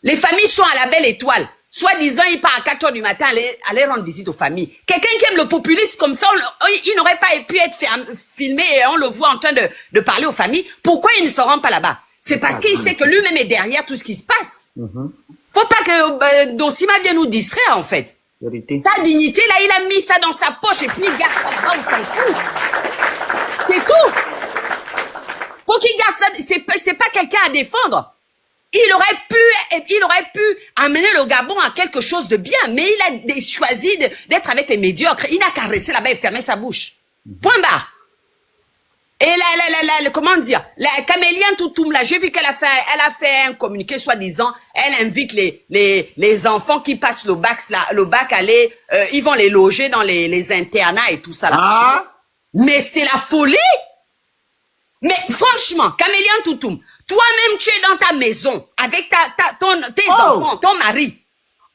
Les familles sont à la belle étoile. Soi-disant, il part à 4 heures du matin aller rendre visite aux familles. Quelqu'un qui aime le populisme comme ça, il n'aurait pas pu être filmé et on le voit en train de parler aux familles. Pourquoi il ne se rend pas là-bas? C'est parce qu'il sait que lui-même est derrière tout ce qui se passe. Faut pas que Donsima vienne nous distraire, en fait. Vérité. Ta dignité, là, il a mis ça dans sa poche et puis il garde ça là-bas, on s'en fout. C'est tout. Faut qu'il garde ça. C'est pas quelqu'un à défendre. Il aurait pu amener le Gabon à quelque chose de bien, mais il a choisi d'être avec les médiocres. Il n'a qu'à rester là-bas et fermer sa bouche. Point barre. Et comment dire, la Caméliane Toutoum, là, j'ai vu qu'elle a fait un communiqué, soi-disant, elle invite les enfants qui passent le bac aller, ils vont les loger dans les internats et tout ça, là. Ah. Mais c'est la folie! Mais franchement, Caméliane Toutoum, toi-même, tu es dans ta maison, avec tes enfants, ton mari.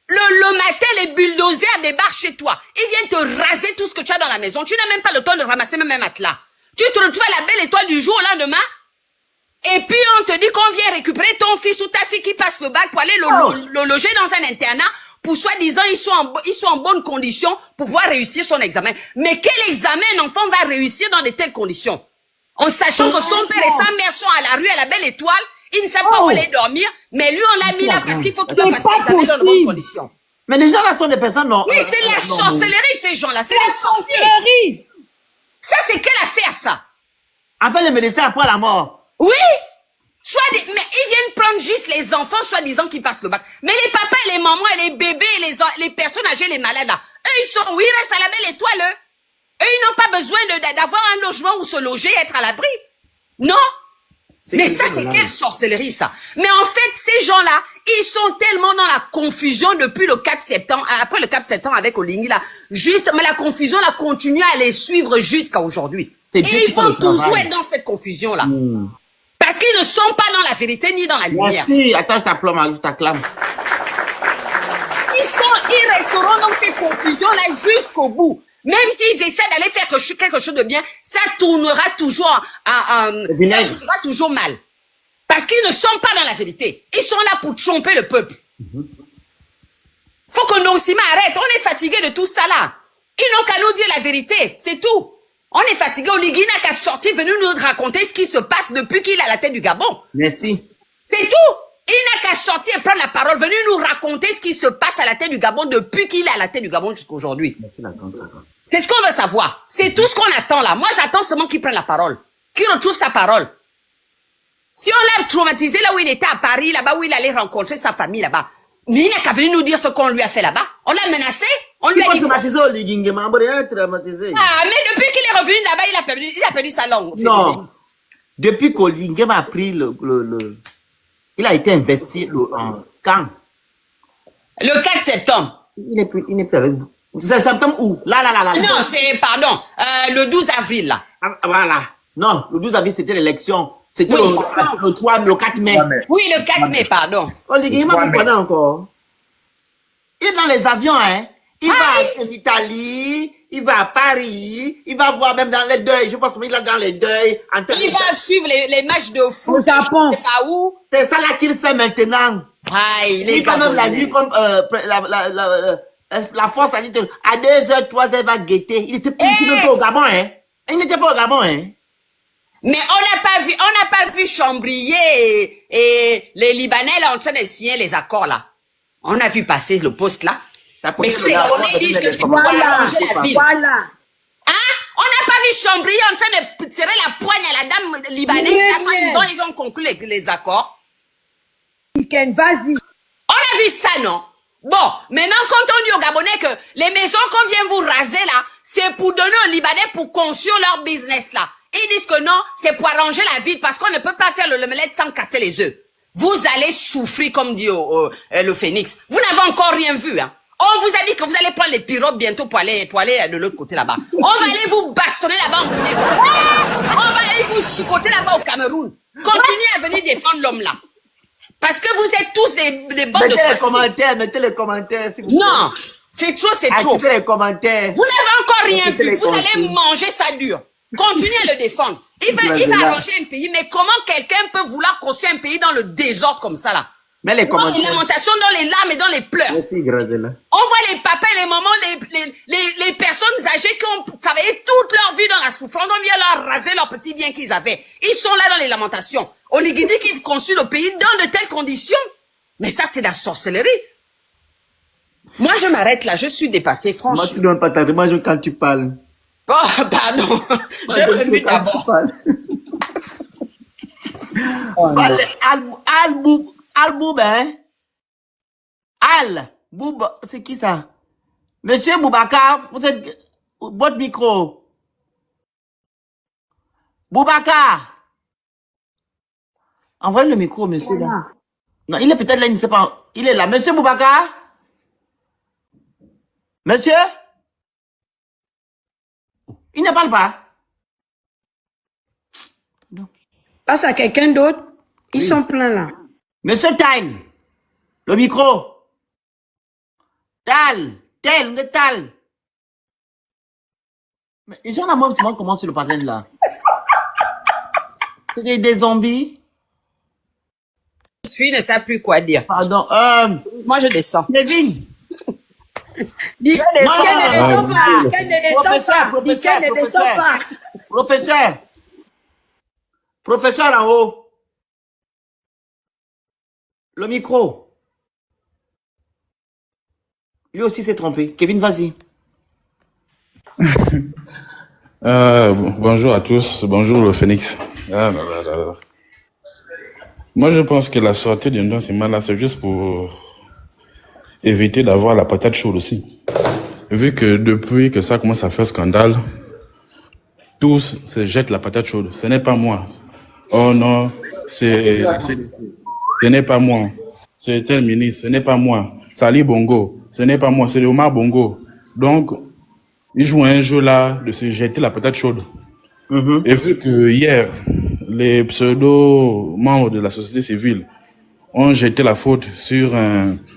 Le matin, les bulldozers débarquent chez toi. Ils viennent te raser tout ce que tu as dans la maison. Tu n'as même pas le temps de ramasser même un matelas. Tu te retrouves à la belle étoile du jour au lendemain. Et puis, on te dit qu'on vient récupérer ton fils ou ta fille qui passe le bac pour aller le loger dans un internat. Pour soi-disant, ils sont en bonne condition pour pouvoir réussir son examen. Mais quel examen un enfant va réussir dans de telles conditions? En sachant que son père et sa mère sont à la rue, à la belle étoile, ils ne savent pas où aller dormir, mais lui, on l'a mis là parce qu'il faut qu'il doit passer l'examen dans de bonnes conditions. Mais les gens là sont des personnes non. Oui, c'est la sorcellerie, ces gens-là. C'est la sorcellerie. Ça, c'est quelle affaire, ça? En fait, les médecins après la mort. Oui. Mais ils viennent prendre juste les enfants, soi-disant, qui passent le bac. Mais les papas et les mamans et les bébés et les personnes âgées, les malades, là, eux, ils restent à la belle étoile, eux. Eux, ils n'ont pas besoin d'avoir un logement où se loger et être à l'abri. Non. Mais ça, c'est quelle sorcellerie, ça. Mais en fait, ces gens-là, ils sont tellement dans la confusion depuis le 4 septembre, après le 4 septembre avec Oligui, là. Mais la confusion, là, continue à les suivre jusqu'à aujourd'hui. Et ils vont toujours être dans cette confusion-là. Parce qu'ils ne sont pas dans la vérité ni dans la lumière. Merci. Attends, je t'acclame. Ils resteront dans cette confusion-là jusqu'au bout. Même s'ils essaient d'aller faire quelque chose de bien, ça tournera toujours mal. Parce qu'ils ne sont pas dans la vérité. Ils sont là pour tromper le peuple. Faut que Donsima arrête. On est fatigué de tout ça là. Ils n'ont qu'à nous dire la vérité. C'est tout. On est fatigué. Oligui n'a qu'à sortir, venir nous raconter ce qui se passe depuis qu'il est à la tête du Gabon. Merci. C'est tout. Il n'a qu'à sortir et prendre la parole, venir nous raconter ce qui se passe à la tête du Gabon depuis qu'il est à la tête du Gabon jusqu'à aujourd'hui. Merci la grande. C'est ce qu'on veut savoir. C'est tout ce qu'on attend là. Moi, j'attends seulement qu'il prenne la parole. Qu'il retrouve sa parole. Si on l'a traumatisé là où il était à Paris, là-bas où il allait rencontrer sa famille là-bas, mais il n'a qu'à venir nous dire ce qu'on lui a fait là-bas. On l'a menacé. On lui a dit. Traumatisé Oligui, traumatisé. Ah, mais depuis qu'il est revenu là-bas, il a perdu sa langue. Non. Depuis qu'Oligui a pris il a été investi quand? Le 4 septembre. Il n'est plus avec vous. C'est septembre où? Là. Non, c'est, pardon, le 12 avril, là. Ah, voilà. Non, le 12 avril, c'était l'élection. C'était le 4 mai. Oui, le 4 mai, pardon. Oligui, il m'a pas encore. Il est dans les avions, hein. Il va en Italie, il va à Paris, il va voir même dans les deuils. Je pense qu'il est dans les deuils. Il va suivre les matchs de foot. Je ne sais pas où. C'est ça là qu'il fait maintenant. Ah, il quand même la nuit comme la force a dit à 2h, 3h, il va guetter. Il n'était pas au Gabon, hein. Il n'était pas au Gabon, hein. Mais on n'a pas vu Chambrier et les Libanais là en train de signer les accords là. On a vu passer le poste là. Mais tous les Gabonais disent que c'est pour arranger la ville. Hein? On n'a pas vu Chambrier en train de tirer la poigne à la dame libanaise. Ils ont conclu les accords. Vas-y. On a vu ça, non? Bon, maintenant, quand on dit aux Gabonais que les maisons qu'on vient vous raser là, c'est pour donner aux Libanais pour construire leur business là. Ils disent que non, c'est pour arranger la ville parce qu'on ne peut pas faire le l'omelette sans casser les œufs. vous allez souffrir, comme dit le Phénix. Vous n'avez encore rien vu, hein. On vous a dit que vous allez prendre les pirogues bientôt pour aller de l'autre côté là-bas. On va aller vous bastonner là-bas en Guinée. On va aller vous chicoter là-bas au Cameroun. Continuez à venir défendre l'homme là. Parce que vous êtes tous des bandes de sorciers. Mettez les commentaires, s'il vous plaît. Non, c'est trop, c'est trop. Mettez les commentaires. Vous n'avez encore rien Mettez vu. les Vous allez commentaires. manger ça dur. Continuez à le défendre. Il va arranger un pays. Mais comment quelqu'un peut vouloir construire un pays dans le désordre comme ça là? Mais les Dans les commentaires. lamentations, dans les larmes et dans les pleurs. Merci, Gradela. On voit les papas, les mamans, les personnes âgées qui ont travaillé toute leur vie dans la souffrance. On vient leur raser leurs petits biens qu'ils avaient. Ils sont là dans les lamentations. On dit qu'ils construisent le pays dans de telles conditions. Mais ça, c'est de la sorcellerie. Moi, je m'arrête là. Je suis dépassée, Moi, franchement. tu ne donnes pas ta moi, quand tu parles. Oh, pardon. Moi, Je remue quand tu d'abord. parles. Al-Boub, hein? Al-Boub, c'est qui ça? Monsieur Boubacar, vous êtes... Votre micro. Boubacar. Envoyez le micro, monsieur, là. Non, il est peut-être là, il ne sait pas. Il est là. Monsieur Boubacar? Monsieur? Il ne parle pas. Passe à quelqu'un d'autre. Ils sont pleins là. Monsieur Tal, le micro. Tal. Mais les gens là-bas, tu vois comment c'est le pattern là. C'est des zombies. Je suis, ne sais plus quoi dire. Pardon. Moi, je descends. Kevin. Dis qu'elle ne descend pas. Qu'elle ne descend pas. Dis qu'elle ne descend pas. Professeur en haut. Le micro. Lui aussi s'est trompé. Kevin, vas-y. Bonjour à tous, bonjour le Phénix. Moi je pense que la sortie d'un document là, c'est juste pour éviter d'avoir la patate chaude aussi. Vu que depuis que ça commence à faire scandale, tous se jettent la patate chaude. Ce n'est pas moi. Oh non, ce n'est pas moi. C'est tel ministre, ce n'est pas moi. Sali Bongo, ce n'est pas moi, c'est Omar Bongo. Donc, ils jouent un jeu là de se jeter la patate chaude. Et vu que hier, les pseudo-membres de la société civile ont jeté la faute sur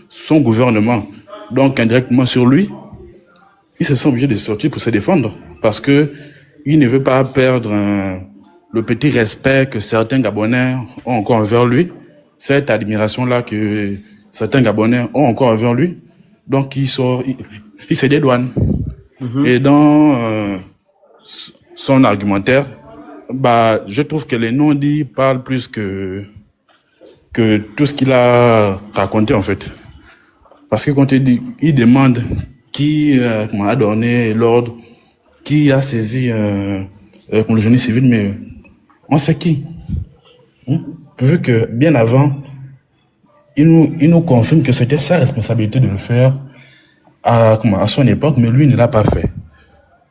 son gouvernement, donc indirectement sur lui, il se sent obligé de sortir pour se défendre parce que il ne veut pas perdre le petit respect que certains Gabonais ont encore envers lui, cette admiration-là que certains Gabonais ont encore envers lui. Donc il sort, il se dédouane. Et dans son argumentaire, je trouve que les non-dits parlent plus que tout ce qu'il a raconté en fait. Parce que quand il demande qui a donné l'ordre, qui a saisi le génie civil, mais on sait qui. Vu que bien avant, il nous confirme que c'était sa responsabilité de le faire à son époque, mais lui ne l'a pas fait.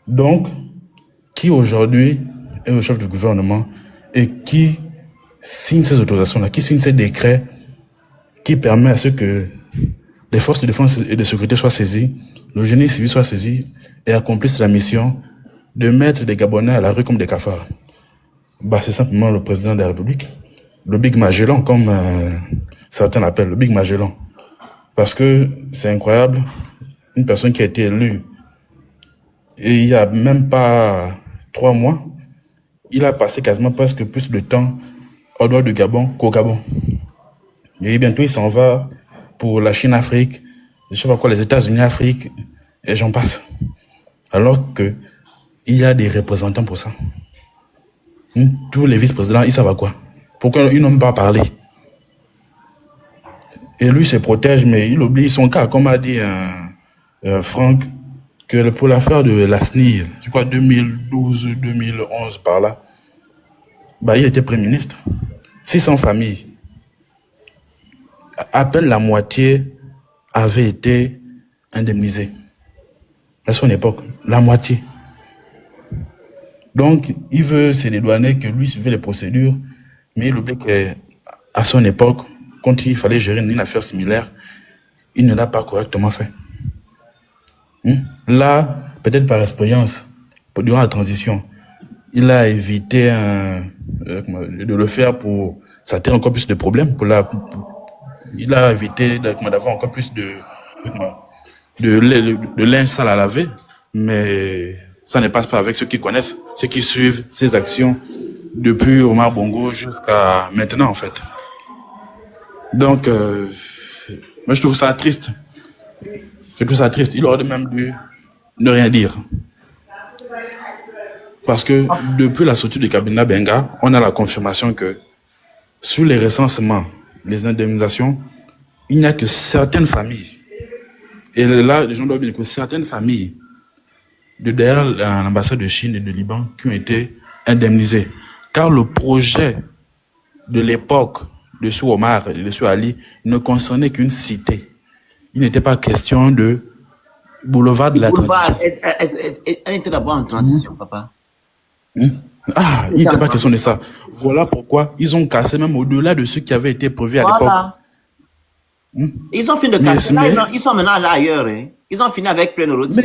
Donc, qui aujourd'hui est le chef du gouvernement et qui signe ces autorisations-là, qui signe ces décrets qui permet à ce que les forces de défense et de sécurité soient saisies, le génie civil soit saisi et accomplisse la mission de mettre des Gabonais à la rue comme des cafards. C'est simplement le président de la République, le Big Magellan, comme certains l'appellent, le Big Magellan. Parce que c'est incroyable, une personne qui a été élue et il n'y a même pas 3 mois, il a passé quasiment presque plus de temps au dehors du Gabon qu'au Gabon. Et bientôt il s'en va pour la Chine-Afrique, je sais pas quoi, les États-Unis-Afrique, et j'en passe. Alors que il y a des représentants pour ça. Tous les vice-présidents, ils savent à quoi. Pourquoi ils n'ont pas parlé? Et lui se protège, mais il oublie son cas, comme a dit Franck, que pour l'affaire de la SNIL, je crois 2012-2011 par là, il était Premier ministre. 600 familles. À peine la moitié avait été indemnisée. À son époque, la moitié. Donc, il veut se dédouaner que lui suivait les procédures, mais il oublie qu'à son époque, quand il fallait gérer une affaire similaire, il ne l'a pas correctement fait. Là, peut-être par expérience, durant la transition, il a évité de le faire pour s'attirer encore plus de problèmes. Il a évité d'avoir encore plus de linge sale à laver, mais ça ne passe pas avec ceux qui connaissent, ceux qui suivent ses actions depuis Omar Bongo jusqu'à maintenant, en fait. Donc, moi, je trouve ça triste. Je trouve ça triste. Il aurait même dû ne rien dire. Parce que depuis la sortie du cabinet Benga, on a la confirmation que sur les recensements, les indemnisations, il n'y a que certaines familles. Et là, les gens doivent dire que certaines familles de derrière l'ambassade de Chine et de Liban qui ont été indemnisées. Car le projet de l'époque de Sou Omar et de Sou Ali ne concernait qu'une cité. Il n'était pas question de boulevard de la transition. Elle était d'abord en transition, papa. Ah, il n'était pas question de ça. Voilà pourquoi ils ont cassé même au-delà de ce qui avait été prévu à l'époque. Ils ont fini de casser. Là, ils sont maintenant là ailleurs. Hein. Ils ont fini avec plein de routes.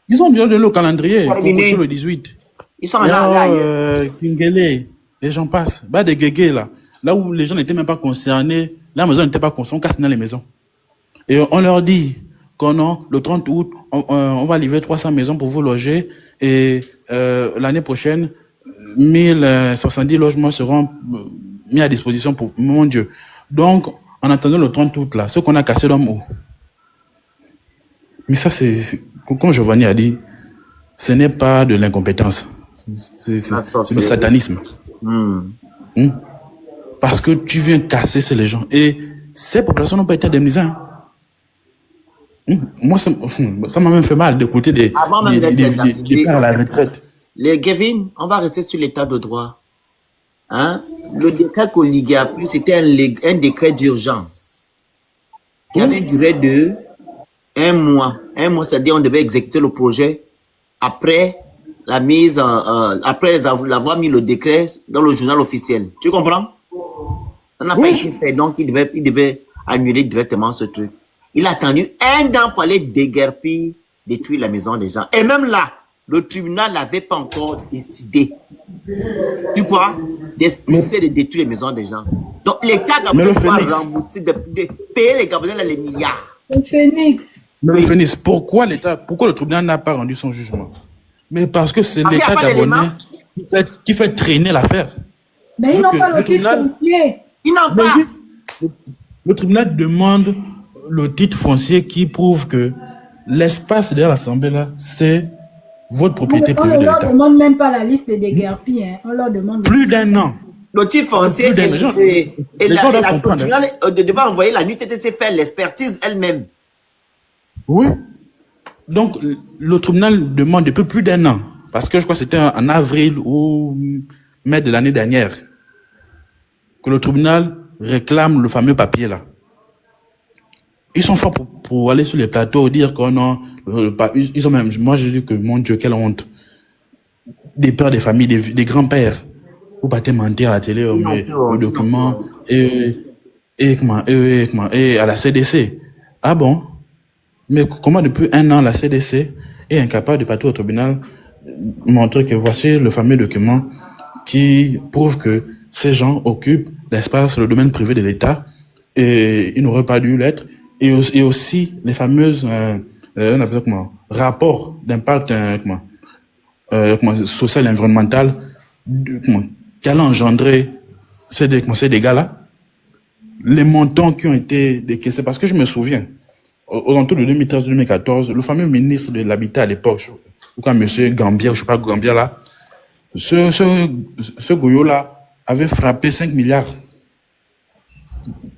Ils ont déjà donné le calendrier pour le 18. Ils sont maintenant là ailleurs. Kingele, les gens passent. Bah, des guégués là. Là où les gens n'étaient même pas concernés, la maison n'était pas concernée, on casse dans les maisons. Et on leur dit qu'on a le 30 août, on va livrer 300 maisons pour vous loger et l'année prochaine, 1070 logements seront mis à disposition pour mon Dieu. Donc, en attendant le 30 août là, ce qu'on a cassé l'homme où? Mais ça, c'est, comme Giovanni a dit, ce n'est pas de l'incompétence. C'est du satanisme. Parce que tu viens casser les gens. Et ces populations n'ont pas été indemnisées. Hein. Moi, ça m'a même fait mal d'écouter des pères à la retraite. Les Kevin, on va rester sur l'état de droit. Hein? Le décret Koligui a pris, c'était un décret d'urgence qui avait une durée de 1 mois. 1 mois, c'est-à-dire on devait exécuter le projet après la mise, après l'avoir mis le décret dans le journal officiel. Tu comprends? Ça n'a pas été fait, donc il devait annuler directement ce truc. Il a attendu 1 an pour aller déguerpir, détruire la maison des gens. Et même là, le tribunal n'avait pas encore décidé. Tu vois, d'expulser, de détruire les maisons des gens. Donc l'État gabonais doit rembourser, de payer les Gabonais les milliards. Le Phoenix. Mais le Phoenix, pourquoi le tribunal n'a pas rendu son jugement? Mais parce que c'est l'État gabonais qui fait traîner l'affaire. Mais ils n'ont pas le titre foncier. Ils n'ont pas. Le tribunal demande le titre foncier qui prouve que l'espace derrière l'Assemblée là, c'est votre propriété privée de l'État. On leur demande même pas la liste des déguerpis. Hein. On leur demande plus d'1 an. Le titre foncier et la tribunal devait envoyer la NUTTC faire l'expertise elle-même. Oui. Donc, le tribunal demande depuis plus d'1 an, parce que je crois que c'était en avril ou mai de l'année dernière, que le tribunal réclame le fameux papier là. Ils sont forts pour aller sur les plateaux, dire qu'on a, ils ont même, moi je dis que mon Dieu, quelle honte. Des pères, des familles, des grands-pères. Vous battez mentir à la télé, aux documents, et à la CDC. Ah bon? Mais comment depuis 1 an, la CDC est incapable de partir au tribunal montrer que voici le fameux document qui prouve que ces gens occupent l'espace, le domaine privé de l'État, et ils n'auraient pas dû l'être, et aussi les fameuses, on appelle ça comment, rapports d'impact, social et environnemental, qui allaient engendrer ces dégâts-là, les montants qui ont été décaissés, parce que je me souviens, aux alentours de 2013-2014, le fameux ministre de l'Habitat à l'époque, ou quand monsieur Gambier, je sais pas, Gambier là, ce Goyo-là avait frappé 5 milliards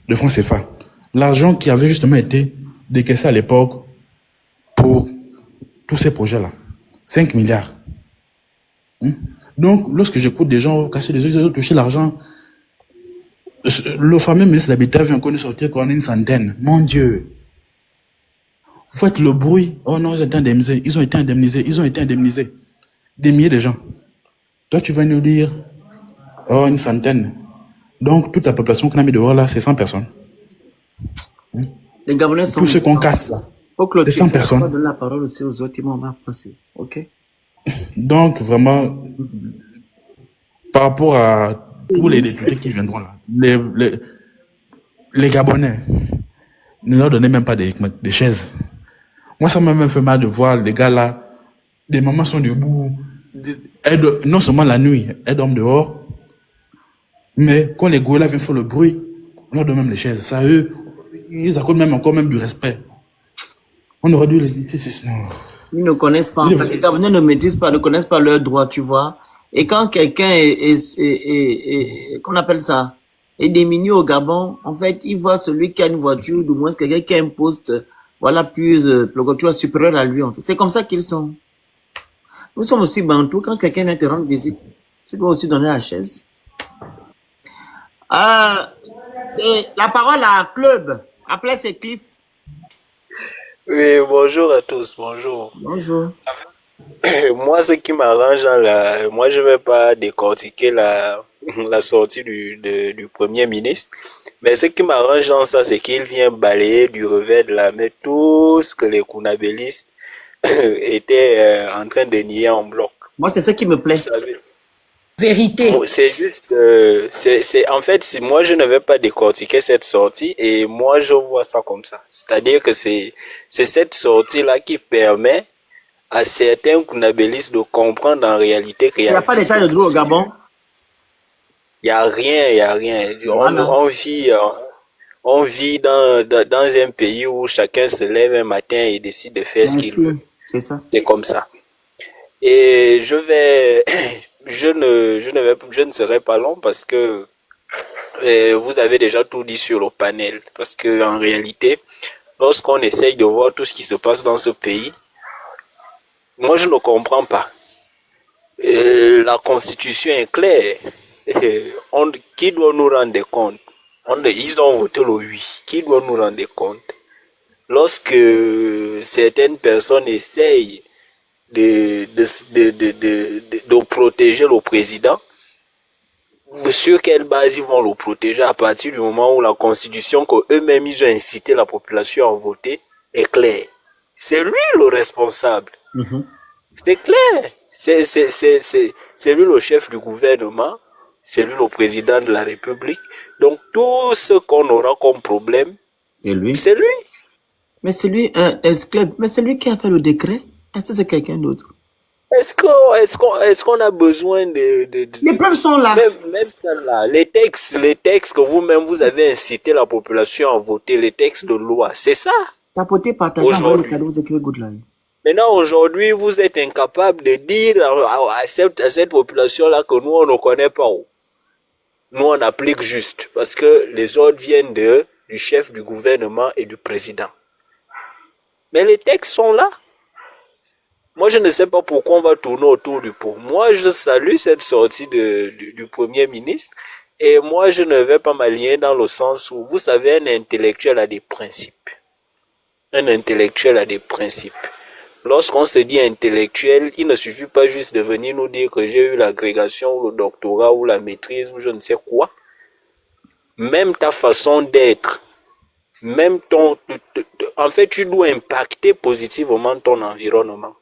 de francs CFA. L'argent qui avait justement été décaissé à l'époque pour tous ces projets-là. 5 milliards. Donc, lorsque j'écoute des gens casser les yeux, ils ont touché l'argent. Le fameux ministre de l'Habitat vient encore de sortir qu'on a une centaine. Mon Dieu. Vous faites le bruit. Oh non, ils ont été indemnisés. Ils ont été indemnisés. Ils ont été indemnisés. Des milliers de gens. Toi, tu vas nous dire, oh, une centaine. Donc, toute la population qu'on a mis dehors là, c'est 100 personnes. Les Gabonais sont... Tous ceux qu'on casse là, c'est 100 personnes. On va donner la parole aussi aux autres, on va passer. Ok. Donc, vraiment, par rapport à tous les députés qui viendront là, les Gabonais, ne leur donnez même pas des chaises. Moi, ça m'a même fait mal de voir les gars là, des mamans sont debout, non seulement la nuit, elles dorment dehors, mais quand les gorillas viennent faire le bruit, on leur donne même les chaises. Ça, eux, ils accordent même encore même du respect. On aurait dû les... Non. Ils ne connaissent pas. En fait, les Gabonais ne maîtrisent pas, ne connaissent pas leurs droits, tu vois. Et quand quelqu'un qu'on appelle ça, est démuni au Gabon, en fait, il voit celui qui a une voiture, du moins quelqu'un qui a un poste, voilà, plus, tu vois, supérieur à lui, en fait. C'est comme ça qu'ils sont. Nous sommes aussi bantous. Quand quelqu'un vient te rendre visite, tu dois aussi donner la chaise. Et la parole à Club. Après, c'est Cliff. Oui, bonjour à tous, bonjour. Bonjour. Moi, ce qui m'arrange, moi, je ne vais pas décortiquer la sortie du Premier ministre, mais ce qui m'arrange dans ça, c'est qu'il vient balayer du revers de la main tout ce que les Kounabélistes étaient en train de nier en bloc. Moi, c'est ce qui me plaît. Vérité. C'est juste, en fait, moi, je ne vais pas décortiquer cette sortie et moi, je vois ça comme ça. C'est-à-dire que c'est cette sortie-là qui permet à certains Kounabélistes de comprendre en réalité qu'il n'y a pas d'état de droit au Gabon. Il n'y a rien. Voilà. On vit dans un pays où chacun se lève un matin et décide de faire ce qu'il veut. C'est ça. C'est comme ça. Et je ne serai pas long parce que vous avez déjà tout dit sur le panel. Parce que en réalité, lorsqu'on essaye de voir tout ce qui se passe dans ce pays, moi je ne comprends pas. La constitution est claire. Qui doit nous rendre compte? Ils ont voté le oui. Qui doit nous rendre compte? Lorsque certaines personnes essayent de protéger le président, sur quelle base ils vont le protéger à partir du moment où la constitution qu'eux-mêmes ils ont incité la population à voter est claire? C'est lui le responsable. C'est clair. C'est lui le chef du gouvernement, c'est lui le président de la République. Donc tout ce qu'on aura comme problème, c'est lui. Mais c'est lui, mais c'est lui qui a fait le décret. Est-ce que c'est quelqu'un d'autre? Est-ce qu'on a besoin de les preuves sont là. Même celle-là. Les textes que vous-même vous avez incité la population à voter, les textes de loi, c'est ça. Tapoter, partager, envoyer le cadeau, vous écrivez good life. Maintenant, aujourd'hui, vous êtes incapable de dire à cette population-là que nous, on ne connaît pas. Nous, on applique juste. Parce que les ordres viennent du chef du gouvernement et du président. Mais les textes sont là. Moi, je ne sais pas pourquoi on va tourner autour du pot. Moi, je salue cette sortie du Premier ministre. Et moi, je ne vais pas m'aligner dans le sens où, vous savez, un intellectuel a des principes. Un intellectuel a des principes. Lorsqu'on se dit intellectuel, il ne suffit pas juste de venir nous dire que j'ai eu l'agrégation ou le doctorat ou la maîtrise ou je ne sais quoi. Même ta façon d'être, même en fait, tu dois impacter positivement ton environnement.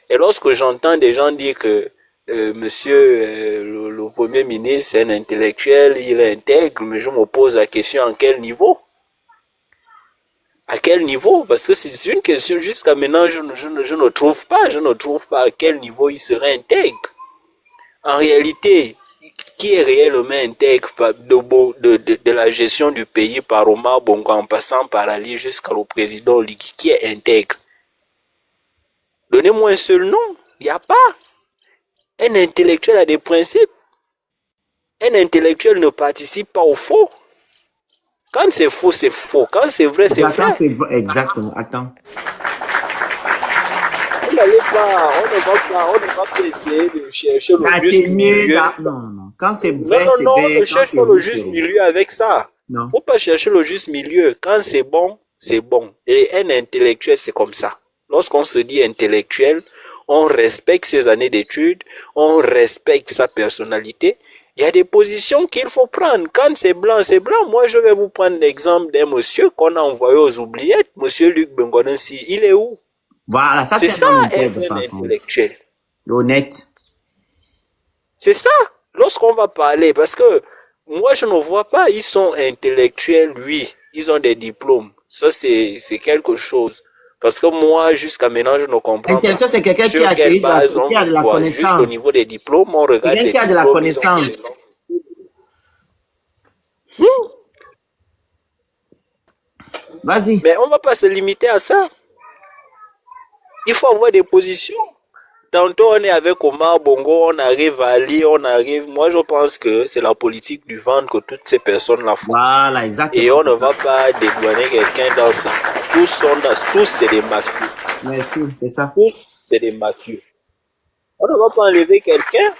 Et lorsque j'entends des gens dire que monsieur le Premier ministre est un intellectuel, il est intègre, mais je me pose la question à quel niveau? À quel niveau? Parce que c'est une question jusqu'à maintenant, je ne trouve pas à quel niveau il serait intègre. En réalité, qui est réellement intègre de la gestion du pays par Omar Bongo en passant par Ali jusqu'au président Oligui? Qui est intègre? Donnez-moi un seul nom. Il n'y a pas. Un intellectuel a des principes. Un intellectuel ne participe pas au faux. Quand c'est faux, c'est faux. Quand c'est vrai, c'est vrai. Exactement. Attends. On ne va pas essayer de chercher le juste milieu. Non. Quand c'est vrai, c'est vrai. Non, ne cherche pas le juste milieu avec ça. Il ne faut pas chercher le juste milieu. Quand c'est bon, c'est bon. Et un intellectuel, c'est comme ça. Lorsqu'on se dit intellectuel, on respecte ses années d'études, on respecte sa personnalité Il y a des positions qu'il faut prendre. Quand c'est blanc, c'est blanc. Moi, je vais vous prendre l'exemple d'un monsieur qu'on a envoyé aux oubliettes, monsieur Luc Bengonensi. Il est où? Voilà, ça C'est c'est ça, un être intègre, un par contre. intellectuel. Honnête. C'est ça. Lorsqu'on va parler, parce que moi, je ne vois pas, ils sont intellectuels, oui. Ils ont des diplômes. Ça, c'est quelque chose. Parce que moi, jusqu'à maintenant, je ne comprends pas. Intellectuel, c'est quelqu'un qui Sur a quelle acquis base on qui a de la voit juste au connaissance. niveau des diplômes, on regarde Quelqu'un les qui a de la diplômes, ils ont connaissance. des noms. Vas-y. Mais on ne va pas se limiter à ça. Il faut avoir des positions. Tantôt, on est avec Omar Bongo, on arrive à Ali, on arrive. Moi, je pense que c'est la politique du ventre que toutes ces personnes-là font. Voilà, exactement. Et on ne c'est va ça. pas dédouaner quelqu'un dans ça. Tous, c'est des mafieux. Merci, c'est ça. Tous, c'est des mafieux. On ne va pas enlever quelqu'un.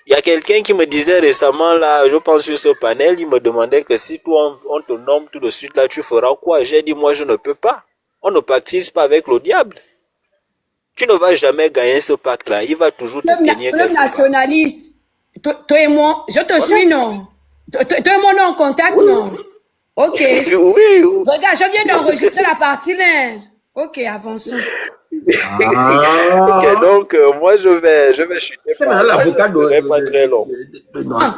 Il y a quelqu'un qui me disait récemment, là, je pense sur ce panel, il me demandait que si toi, on te nomme tout de suite, là, tu feras quoi? J'ai dit, moi, je ne peux pas. On ne pactise pas avec le diable. Tu ne vas jamais gagner ce pacte-là. Il va toujours te tenir Club quelque part. nationaliste. Toi et moi, je te suis, non? Toi et moi, on est en contact, non? Ok. Oui, oui. Regarde, je viens d'enregistrer la partie, là. Ok, avançons. Ok, donc moi je vais chuter C'est par maintenant là, l'avocat ça serait pas très long. Ah,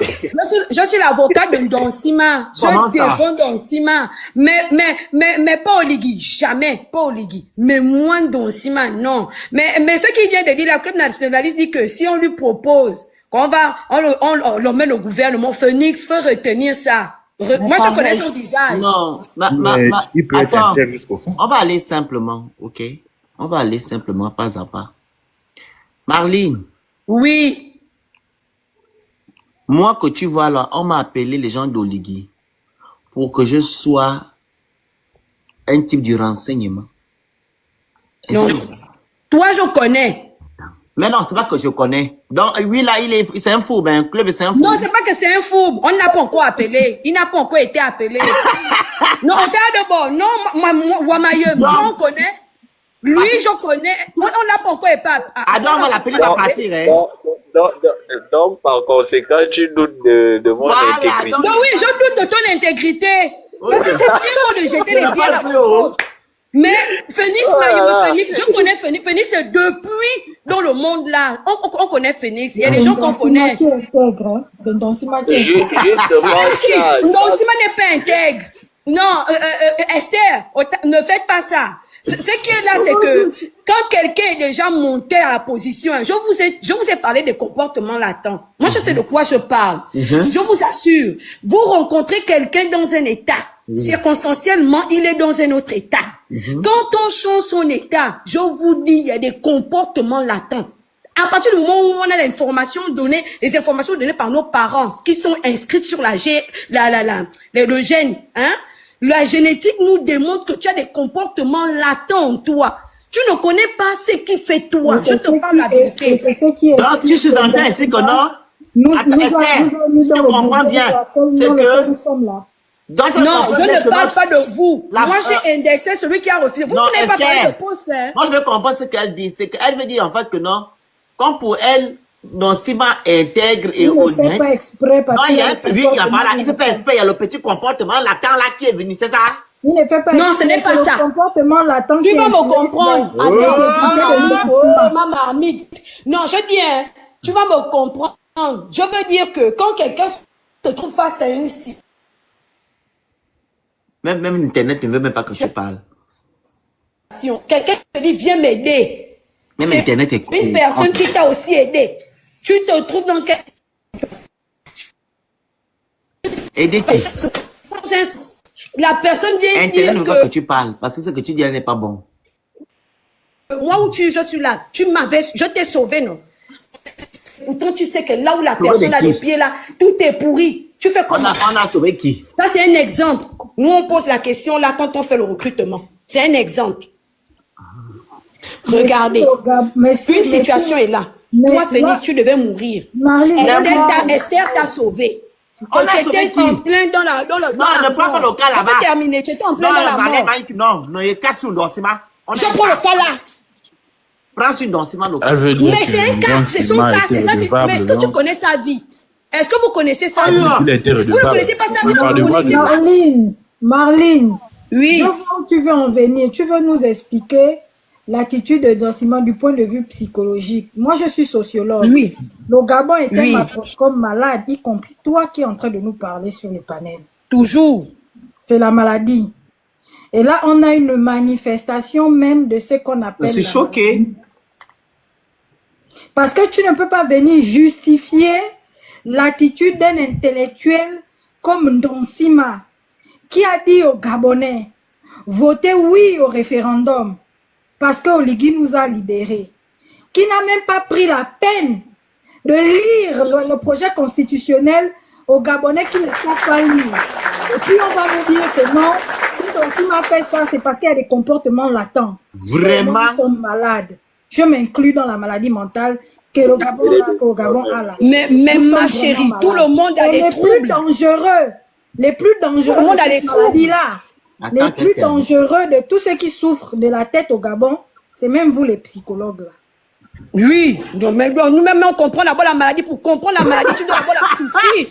je suis l'avocat de Ndonsima. Comment Je ça? défends Ndonsima. Mais pas Oligui. Jamais. Pas Oligui. Mais moins Ndonsima, non. Mais ce qu'il vient de dire, la club nationaliste dit que si on lui propose qu'on va, on l'emmène au gouvernement, Phoenix, faut retenir ça. Moi, je connais son visage. Non, Mais il peut être attends, intègre jusqu'au fond. on va aller simplement, ok? On va aller simplement pas à pas. Marlene, Oui. moi que tu vois là, on m'a appelé les gens d'Oligui pour que je sois un type du renseignement. Non. Toi, je connais. Mais non, c'est pas que je connais. Donc, lui là, c'est un fou, ben, un club, c'est un fou. Non, c'est pas que c'est un fou. On n'a pas encore appelé. Il n'a pas encore été appelé. Non, c'est d'abord. Non, Wamaye, moi, on connaît. Lui, je connais. On n'a pas encore été appelé. Adam, on va l'appeler dans partir, hein. Donc, par conséquent, tu doutes de mon Voilà, intégrité. donc- Non, oui, je doute de ton intégrité. Parce que c'est bien bon de jeter les pieds à la faute. Mais Phoenix, je connais Phoenix. Phoenix, c'est depuis dans le monde là. On connaît Phoenix. Il y a des gens qu'on connaît. Qui intègre, hein. C'est Ndonsima qui intègre. Justement, ça. Ndonsima n'est pas intègre. Non, Esther, ne faites pas ça. Ce qui est là, c'est que quand quelqu'un est déjà monté à la position, je vous ai parlé des comportements latents. Moi, je sais de quoi je parle. Je vous assure, vous rencontrez quelqu'un dans un état. Circonstanciellement, il est dans un autre état. Quand on change son état, je vous dis, il y a des comportements latents. À partir du moment où on a les informations données par nos parents qui sont inscrites sur le gène, hein, la génétique nous démontre que tu as des comportements latents en toi. Tu ne connais pas ce qui fait toi. Je te parle la vérité. C'est ce qui est. Donc, si je suis en train ici que non, attends, Esther, si je comprends bien, c'est que nous sommes là. dans ce Non, contexte, je ne parle pas de vous. La- Moi, j'ai indexé celui qui a refusé. Vous Non, ne pouvez pas Esther. parler de poste, hein. Moi, je veux comprendre ce qu'elle dit. C'est qu'elle veut dire en fait que non, comme pour elle, Ndonsima intègre et Il ne fait honnête. pas exprès parce Non, il y a un qu'il lui, il fait pas exprès, il y a le petit comportement latent là qui est venu, c'est ça? Il ne fait pas Non, exprès, ce n'est pas c'est ça. le comportement latent Tu qui vas est me comprendre. Ma marmite. Non, je dis, hein, tu vas me comprendre. Je veux dire que quand quelqu'un se trouve face à une situation, Même Internet ne veut même pas que je parle. quelqu'un te dit, viens m'aider. Même C'est Internet est une personne qui t'a aussi aidé. Tu te trouves dans quel... Aider qui? La personne vient Internet dire ne veut pas que que tu parles parce que ce que tu dis elle n'est pas bon. moi où je suis là, je t'ai sauvé, non? Pourtant, tu sais que là où la Sauvé personne de a qui? les pieds là, tout est pourri. Tu fais comment? On a sauvé qui? Ça, c'est un exemple. Nous, on pose la question là quand on fait le recrutement. C'est un exemple. Regardez. Une situation est là. Toi, Phoenix, tu devais mourir. Esther t'a sauvé. On a Tu sauvé étais qui? en plein dans la Non, ne prends pas le cas là-bas. Tu peux terminer. Tu étais en plein dans la mort. Non, il y a 4 sous Ndonsima. Je prends le cas là. Prends sur Donsima local. Elle veut dire Mais c'est un cas, c'est son cas, c'est ça. Mais est-ce que tu connais sa vie? Est-ce que vous connaissez sa vie? Il était Vous ne connaissez pas sa vie, Par vous le ne droit connaissez de- pas. Marline, Oui. je vois où tu veux en venir. Tu veux nous expliquer l'attitude de Donsima du point de vue psychologique. Moi, je suis sociologue. Oui. Le Gabon était Oui. comme malade, y compris toi qui es en train de nous parler sur le panel. Toujours. C'est la maladie. Et là, on a une manifestation même de ce qu'on appelle. Je suis choqué. Parce que tu ne peux pas venir justifier l'attitude d'un intellectuel comme Donsima, qui a dit aux Gabonais, votez oui au référendum, parce que Oligui nous a libérés, qui n'a même pas pris la peine de lire le projet constitutionnel aux Gabonais qui ne savent pas lire. Et puis on va nous dire que non, si Donsima fait ça, c'est parce qu'il y a des comportements latents. Vraiment? Nous sommes malades. Je m'inclus dans la maladie mentale que le Gabon a là. Mais Nous ma sommes chérie, vraiment tout le malades. monde a Et des troubles. les plus dangereux Tout le monde de a des cette troubles. maladie-là, Attends, les plus quelqu'un. dangereux de tous ceux qui souffrent de la tête au Gabon, c'est même vous les psychologues là. Oui, donc, mais nous-mêmes, on comprend d'abord la maladie. Pour comprendre la maladie, tu dois d'abord la souffrir.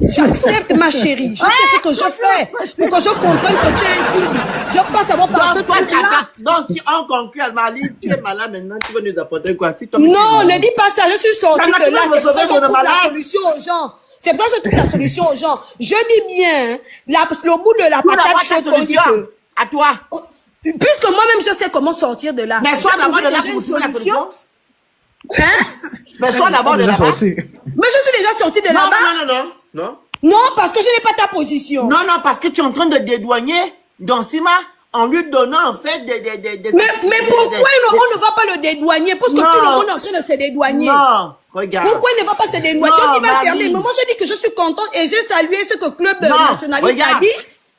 J'accepte, ma chérie. Je sais ce que je fais. Pour que je comprenne que tu es un trouble. Je passe d'abord par ce Donc, toi, truc-là. donc, si on conclut à Mali, tu es malade maintenant, tu veux nous apporter quoi? Si toi, Non, ne dis pas ça. Je suis sortie Maintenant, de là. tu veux C'est pour ça que je me sauver de trouve la malade? solution aux gens. C'est pour ça que je trouve la solution aux gens. Je dis bien, le bout de la Tout d'abord, patate ta chaude, on dit solution. que... À toi. Puisque moi-même, je sais comment sortir de là. Mais J'ai sois d'abord trouvé de là déjà pour une trouver la solution. solution. Mais sois d'abord de là-bas. Mais je suis déjà sortie de Non, là-bas. non. Non, parce que je n'ai pas ta position. Non, parce que tu es en train de dédouaner Donsima en lui donnant en fait des... Mais pourquoi on ne va pas le dédouaner? Parce que Non. tout le monde est en train de se dédouaner. Non, regarde. Pourquoi il ne va pas se dédouaner? Non, Toi qui vas Marie. fermer. Mais moi, je dis que je suis contente et j'ai salué ce que Club Non, Nationaliste a regarde. dit.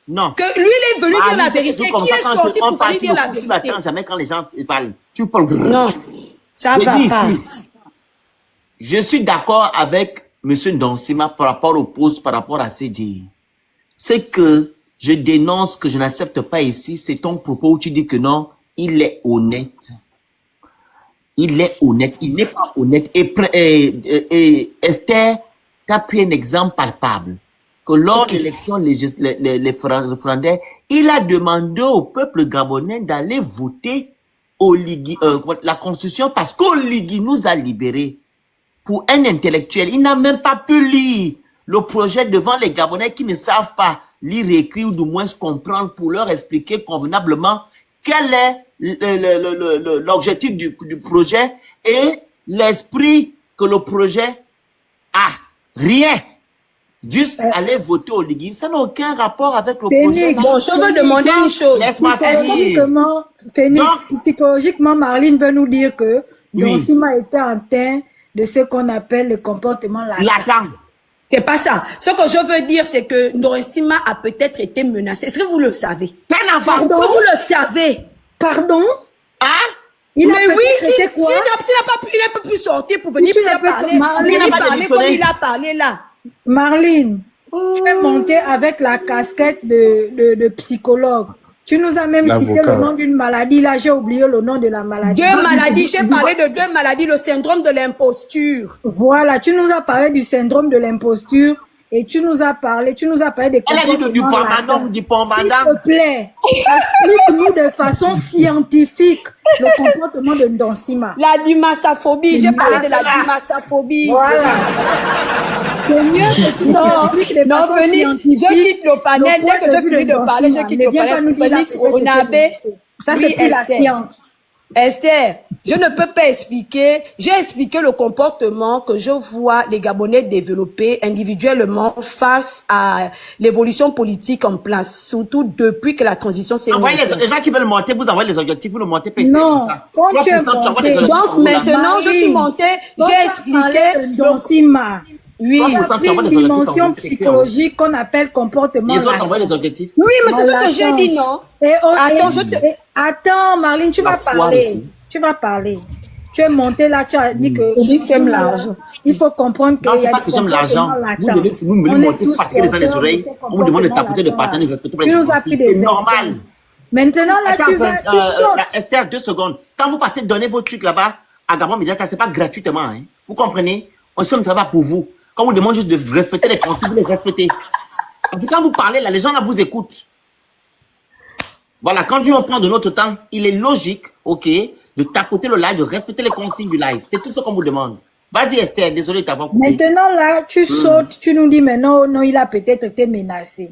Non. Que lui, il est venu dire la vérité. Comme Qui ça, est quand sorti on pour parle, venir tu dire la ne vérité? t'attends jamais quand les gens parlent. Tu parles. Non, ça Je va dis pas. ici, je suis d'accord avec M. Donsima par rapport au poste, par rapport à ses dires. Ce que je dénonce, que je n'accepte pas ici, c'est ton propos où tu dis que non, il est honnête. Il est honnête, il n'est pas honnête. Et Esther, tu as pris un exemple palpable. Que lors de l'élection les référendaires, il a demandé au peuple gabonais d'aller voter la constitution parce qu'Oligui nous a libérés. Pour un intellectuel, il n'a même pas pu lire le projet devant les Gabonais qui ne savent pas lire et écrire ou du moins se comprendre pour leur expliquer convenablement quel est l'objectif du projet et l'esprit que le projet a. Rien. Juste aller voter au Oligui. Ça n'a aucun rapport avec le projet. Bon, je veux demander une chose. Laisse-moi finir. Psychologiquement, Marline veut nous dire que Donsima était atteint de ce qu'on appelle le comportement latent. C'est pas ça. Ce que je veux dire, c'est que Donsima a peut-être été menacé. Est-ce que vous le savez? Est-ce que vous le savez? Pardon? Hein? Mais oui, s'il n'a pas pu sortir pour venir parler. Parler comme il a parlé là. Marline, tu es montée avec la casquette de psychologue. Tu nous as même cité le nom d'une maladie. Là, j'ai oublié le nom de la maladie. Deux maladies. J'ai parlé de deux maladies. Le syndrome de l'imposture. Voilà, tu nous as parlé du syndrome de l'imposture et tu nous as parlé des comportements. Elle a dit du pombandon ou du pombandam. S'il te plaît, explique-nous de façon scientifique le comportement de Donsima. La dumassaphobie. J'ai parlé de la dumassaphobie. Voilà. C'est mieux que tu expliques de façon scientifique. Je quitte le panel. Dès que je finis de parler, je quitte le panel. Félix Onabé. Ça, c'est plus la science. Esther, je ne peux pas expliquer. J'ai expliqué le comportement que je vois les Gabonais développer individuellement face à l'évolution politique en place, surtout depuis que la transition s'est mise. Les gens qui veulent monter, vous envoyez les objectifs, vous le montez PC. Non, quand tu es monté. Donc maintenant, je suis montée, j'ai expliqué. Donsima. Oui, une dimension psychologique qu'on appelle comportement. Les autres envoient les objectifs. Oui, mais c'est ce que j'ai dit, non? Attends, Marline, tu vas parler. Tu vas parler. Tu es monté là, tu as dit que tu aimes l'argent. Il faut comprendre que. Non, c'est pas que j'aime l'argent. Vous devez vous me monter, fatiguer les uns les oreilles. On vous demande de tapoter de partenaire, de respecter les gens. C'est normal. Maintenant, là, tu sors. Esther, 2 secondes. Quand vous partez donner vos trucs là-bas, à Gabon Média, ça c'est pas gratuitement. Hein. Vous comprenez? On ne travaille pas pour vous. Quand on vous demande juste de respecter les consignes, vous les respectez. Parce que quand vous parlez là, les gens là vous écoutent. Voilà, quand on prend de notre temps, il est logique, ok, de tapoter le live, de respecter les consignes du live. C'est tout ce qu'on vous demande. Vas-y Esther, désolé de t'avoir coupé. Maintenant là, tu sautes, tu nous dis, mais non, non, il a peut-être été menacé.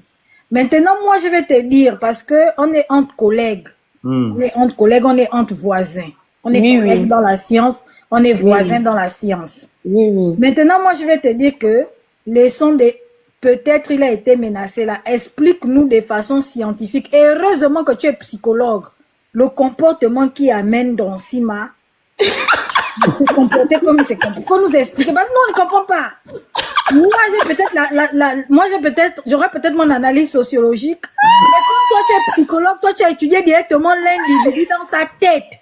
Maintenant, moi, je vais te dire, parce que on est entre collègues. On est entre collègues, on est entre voisins. On est collègues dans la science, on est voisins dans la science. Maintenant, moi, je vais te dire que les sons des... Peut-être il a été menacé là. Explique-nous de façon scientifique. Et heureusement que tu es psychologue. Le comportement qui amène Donsima de se comporter comme il se comporte. Il faut nous expliquer. Parce que nous, on ne comprend pas. Moi, j'aurais peut-être mon analyse sociologique. Mais comme toi, tu es psychologue, toi, tu as étudié directement l'individu dans sa tête.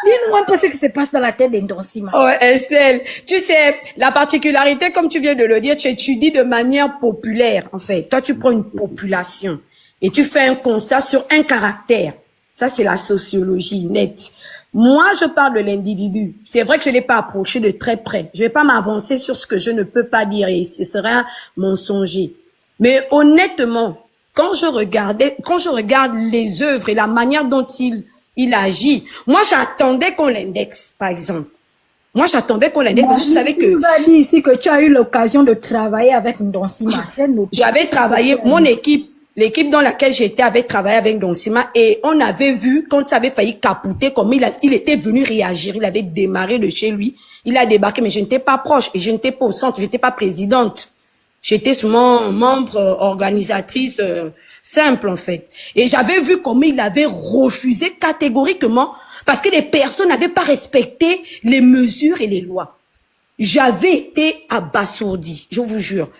Dis-nous un peu ce qui se passe dans la tête d'Indonsima. Oh, Estelle, tu sais, la particularité, comme tu viens de le dire, tu étudies de manière populaire, en fait. Toi, tu prends une population et tu fais un constat sur un caractère. Ça, c'est la sociologie nette. Moi, je parle de l'individu. C'est vrai que je ne l'ai pas approché de très près. Je ne vais pas m'avancer sur ce que je ne peux pas dire et ce serait mensonger. Mais honnêtement, quand je regarde les œuvres et la manière dont il agit. Moi, j'attendais qu'on l'indexe, par exemple. Moi, j'attendais qu'on l'indexe parce que je savais que... Tu nous as dit ici que tu as eu l'occasion de travailler avec Ndonsima. J'avais travaillé, mon équipe, l'équipe dans laquelle j'étais avait travaillé avec Ndonsima et on avait vu quand ça avait failli capoter comment il était venu réagir. Il avait démarré de chez lui. Il a débarqué, mais je n'étais pas proche et je n'étais pas au centre. Je n'étais pas présidente. J'étais seulement membre, organisatrice, simple en fait. Et j'avais vu comment il avait refusé catégoriquement parce que les personnes n'avaient pas respecté les mesures et les lois. J'avais été abasourdi, je vous jure.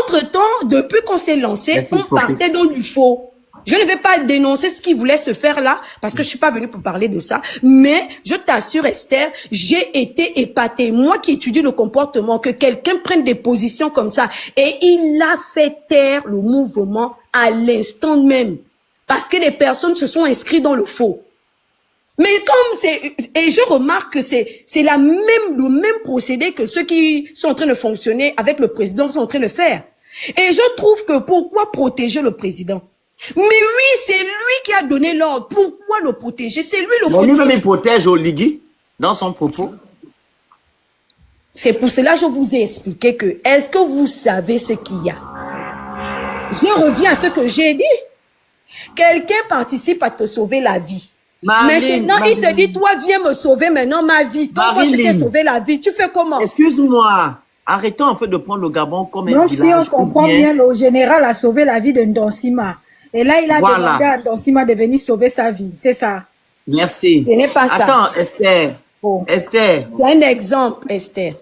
Entre-temps, depuis qu'on s'est lancé, on partait dans du faux. Je ne vais pas dénoncer ce qui voulait se faire là, parce que je suis pas venue pour parler de ça. Mais, je t'assure, Esther, j'ai été épatée. Moi qui étudie le comportement, que quelqu'un prenne des positions comme ça. Et il a fait taire le mouvement à l'instant même. Parce que les personnes se sont inscrites dans le faux. Mais comme c'est, et je remarque que c'est le même procédé que ceux qui sont en train de fonctionner avec le président sont en train de faire. Et je trouve que pourquoi protéger le président? Mais oui, c'est lui qui a donné l'ordre. Pourquoi le protéger? C'est lui le fautif. Lui-même, il protège Oligui dans son propos. C'est pour cela que je vous ai expliqué que, est-ce que vous savez ce qu'il y a? Je reviens à ce que j'ai dit. Quelqu'un participe à te sauver la vie. Maintenant, il te dit, toi, viens me sauver maintenant ma vie. Quand moi, je t'ai sauvé la vie, tu fais comment? Excuse-moi. Arrêtons en fait de prendre le Gabon comme un village. Donc, si on comprend bien, le général a sauvé la vie de Ndonsima. Et là, il a demandé à Ndonsima de venir sauver sa vie. C'est ça. Merci. Ce n'est pas ça. Attends, Esther. Oh. Esther. C'est un exemple, Esther.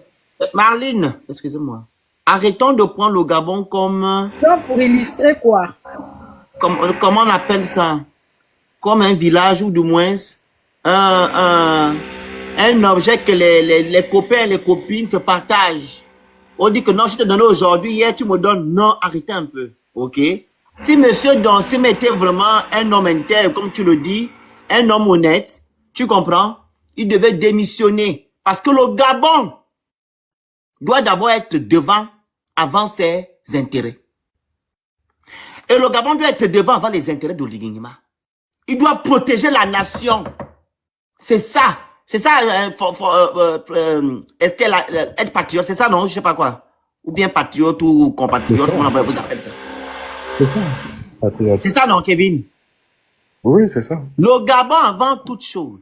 Marlene, excusez-moi. Arrêtons de prendre le Gabon comme... Donc, pour illustrer quoi? Comment on appelle ça? Comme un village ou du moins un objet que les copains et les copines se partagent. On dit que non, je te donne aujourd'hui, hier tu me donnes. Non, arrêtez un peu. Ok? Si monsieur Donsima était vraiment un homme intègre, comme tu le dis, un homme honnête, tu comprends? Il devait démissionner. Parce que le Gabon doit d'abord être devant avant ses intérêts. Et le Gabon doit être devant avant les intérêts d'Oligui Nguema. Il doit protéger la nation. C'est ça. C'est ça, est-ce qu'elle être patriote, c'est ça, non? Je sais pas quoi. Ou bien patriote ou compatriote, comment vous appelez ça? C'est ça, patriote. C'est ça, non, Kevin? Oui, c'est ça. Le Gabon, avant toute chose,